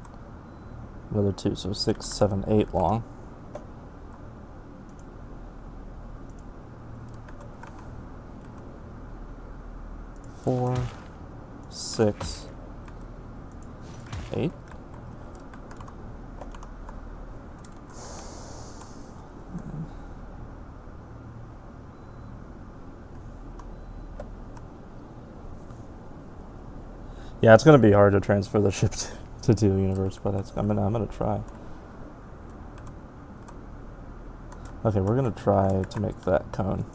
another two, so 6, 7, 8 long. Four, 6, 8. Yeah, it's gonna be hard to transfer the ship to Teal Universe, but I'm gonna try. Okay, we're gonna try to make that cone.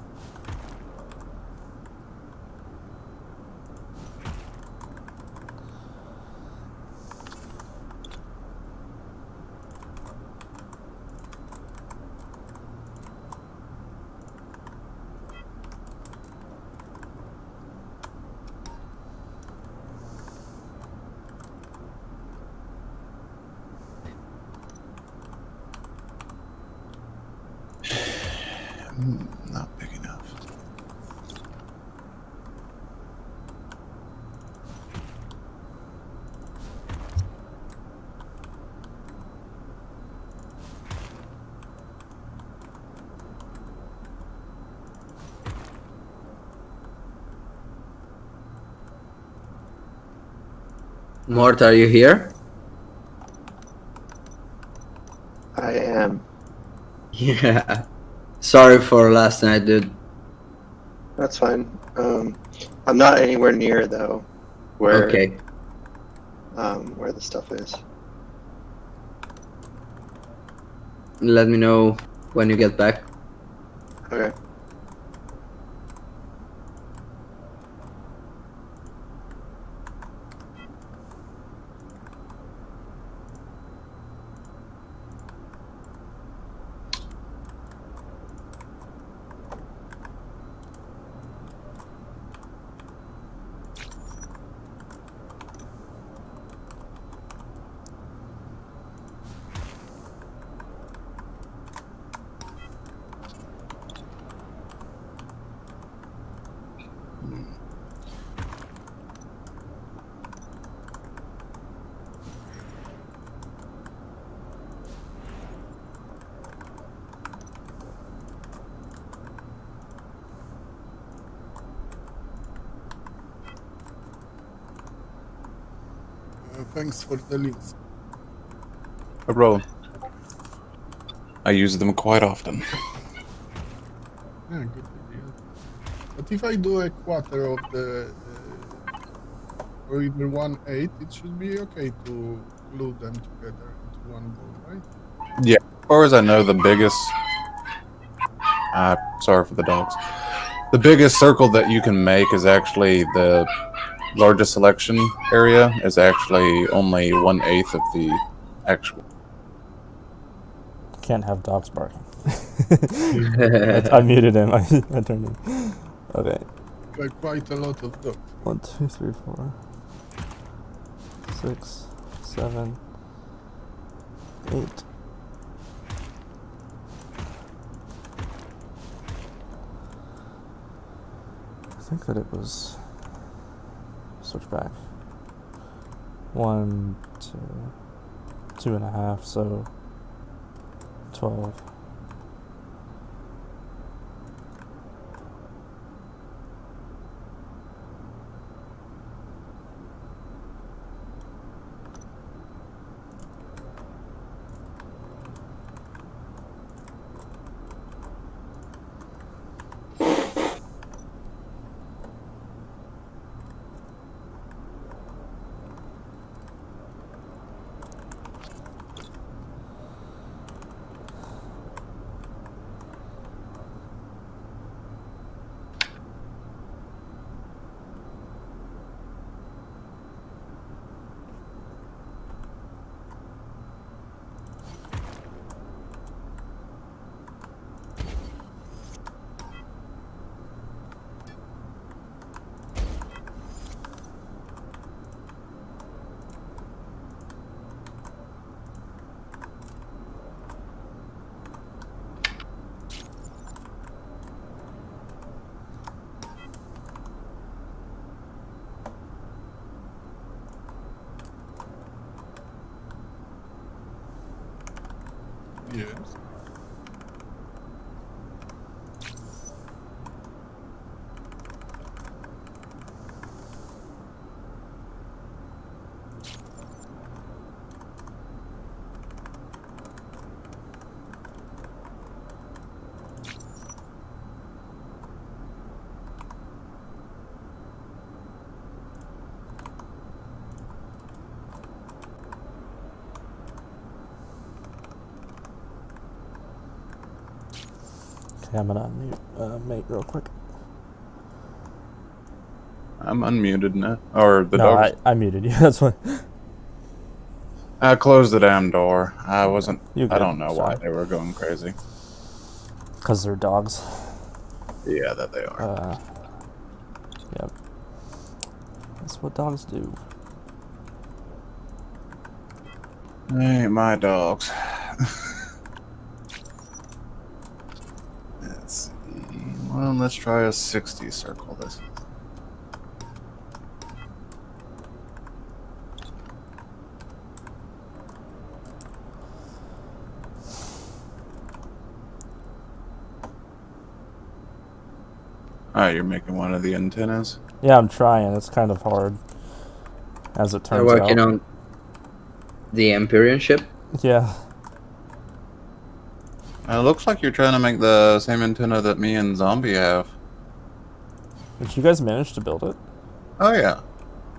Not big enough. Mort, are you here? I am. Yeah. Sorry for last night, dude. That's fine. I'm not anywhere near though, where Okay. where the stuff is. Let me know when you get back. Okay. thanks for the links. No problem. I use them quite often. Yeah, good idea. But if I do a quarter of the, or either 1/8, it should be okay to glue them together into one ball, right? As far as I know, the biggest. Sorry for the dogs. The biggest circle that you can make is actually the largest selection area. Is actually only 1/8 of the actual. Can't have dogs barking. I muted him. I turned him. Okay. Like quite a lot of dogs. 1, 2, 3, 4, 6, 7, 8. I think that it was switch back. 1, 2, 2.5, so 12. Yes. Okay, I'm gonna unmute mate real quick. I'm unmuted now. Or the No, dogs. I muted you. That's what. I closed the damn door. I wasn't. You I good, don't know why sorry. they were going crazy. Because they're dogs. Yeah, that they are. Yep. That's what dogs do. They ain't my dogs. Let's see. Well, let's try a 60 circle this. Alright, you're making one of the antennas. Yeah, I'm trying. It's kind of hard, as it They're turns working out. on the Empyrean ship. Yeah. It looks like you're trying to make the same antenna that me and Zombie have. Did you guys manage to build it? Oh yeah,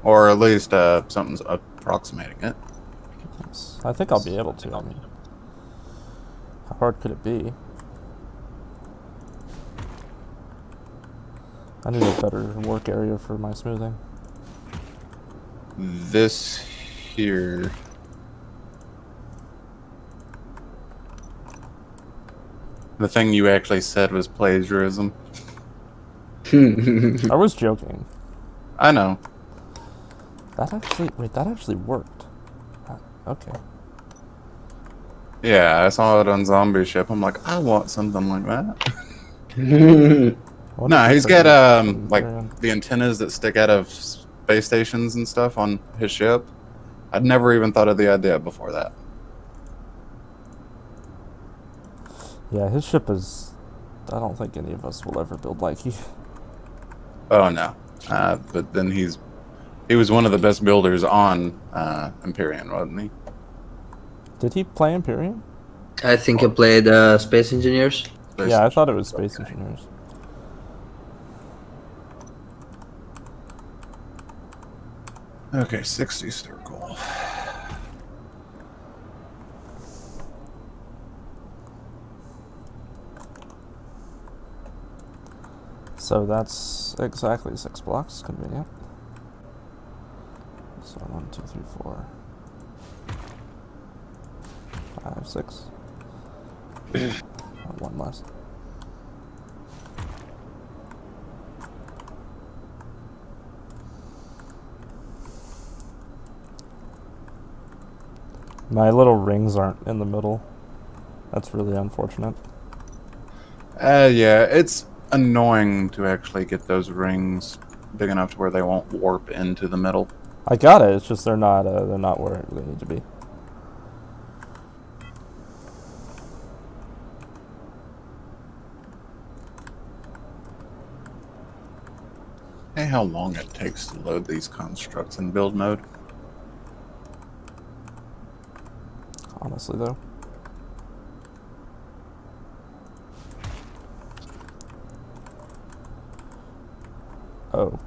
or at least something's approximating it. Yes. I think I'll be able to. I mean, how hard could it be? I need a better work area for my smoothing. This here. The thing you actually said was plagiarism. I was joking. I know. That actually worked. Okay. Yeah, I saw it on Zombie Ship. I'm like, I want something like that. What Nah, if he's it's got a- like the antennas that stick out of space stations and stuff on his ship. I'd never even thought of the idea before that. Yeah, his ship is. I don't think any of us will ever build like he. Oh no. But then he's He was one of the best builders on Empyrean, wasn't he? Did he play Empyrean? I think he played Space Engineers. Yeah, I thought it was Space Engineers. Okay, 60 circle. So that's exactly 6 blocks. Convenient. So 1, 2, 3, 4, 5, 6. One less. My little rings aren't in the middle. That's really unfortunate. Yeah, it's annoying to actually get those rings big enough to where they won't warp into the middle. I got it. It's just they're not where they need to be. Hey, how long it takes to load these constructs in build mode? Honestly, though. Oh.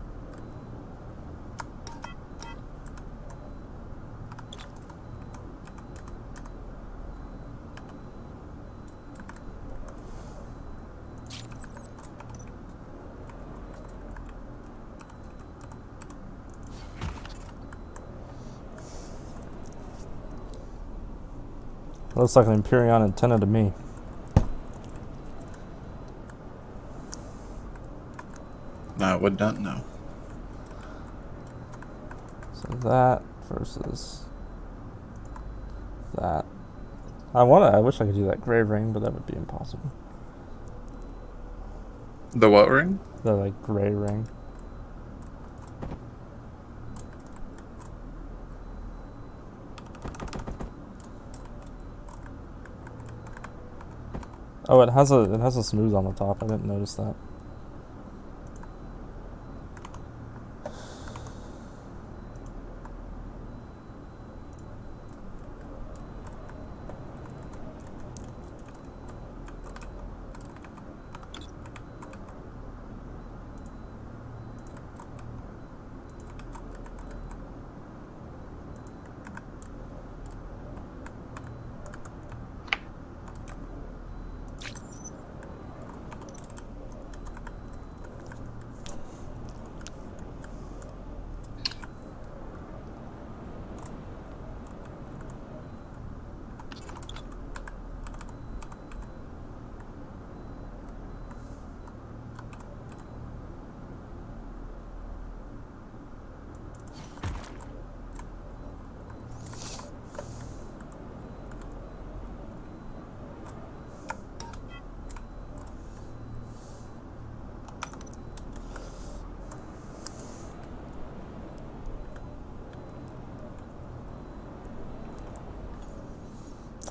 Looks like an Empyrean antenna to me. No, would not know. So that versus that. I wish I could do that gray ring, but that would be impossible. The what ring? The like gray ring. Oh, it has a smooth on the top. I didn't notice that.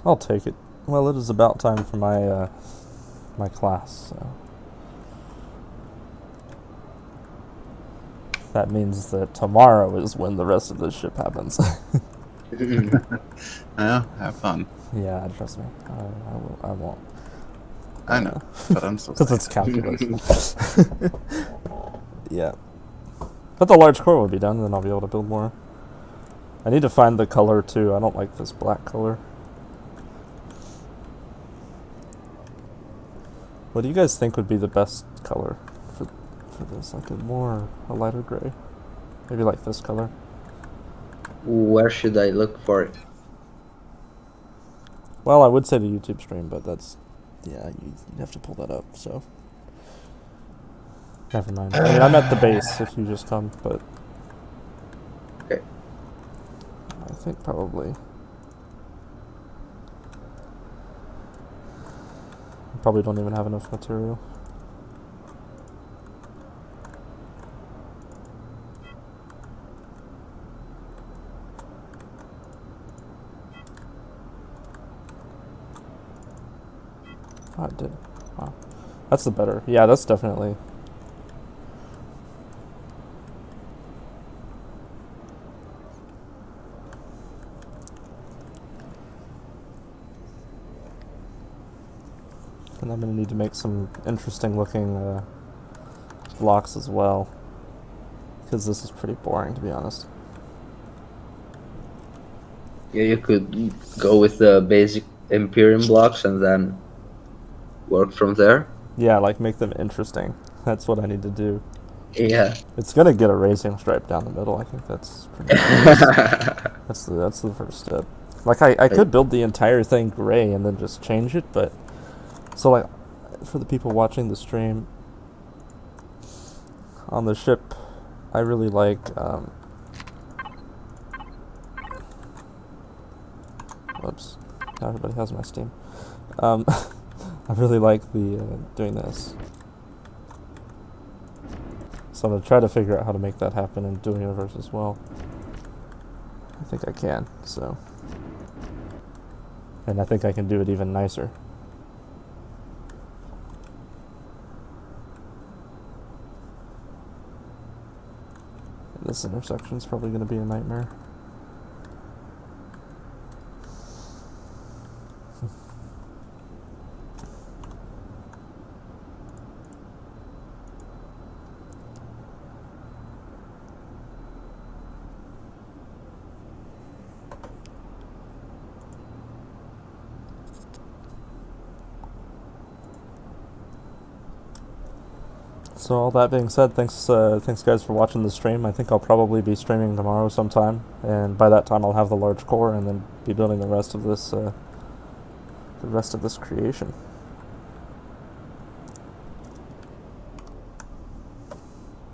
I'll take it. Well, it is about time for my my class, so that means that tomorrow is when the rest of this ship happens. Yeah, have fun. Yeah, trust me. I won't. I know, but I'm still Because it's saying. calculus. Yeah. But the large core will be done, and then I'll be able to build more. I need to find the color, too. I don't like this black color. What do you guys think would be the best color for this? Like a lighter gray? Maybe like this color? Where should I look for it? Well, I would say the YouTube stream, but that's... Yeah, you'd have to pull that up, so... Never mind. I mean, I'm at the base if you just come, but... Okay. I think probably... Probably don't even have enough material. Oh, it did. Wow. That's the better. Yeah, that's definitely... And I'm gonna need to make some interesting looking blocks as well, because this is pretty boring, to be honest. Yeah, you could go with the basic Imperium blocks and then work from there. Yeah, like make them interesting. That's what I need to do. Yeah. It's gonna get a racing stripe down the middle. I think that's pretty obvious. That's the first step. Like I could build the entire thing gray and then just change it, but so like for the people watching the stream on the ship, I really like whoops, now everybody has my Steam. I really like the doing this. So I'm gonna try to figure out how to make that happen in Dual Universe as well. I think I can, so. And I think I can do it even nicer. This intersection is probably gonna be a nightmare. So all that being said, thanks guys for watching the stream. I think I'll probably be streaming tomorrow sometime, and by that time I'll have the large core and then be building the rest of this creation.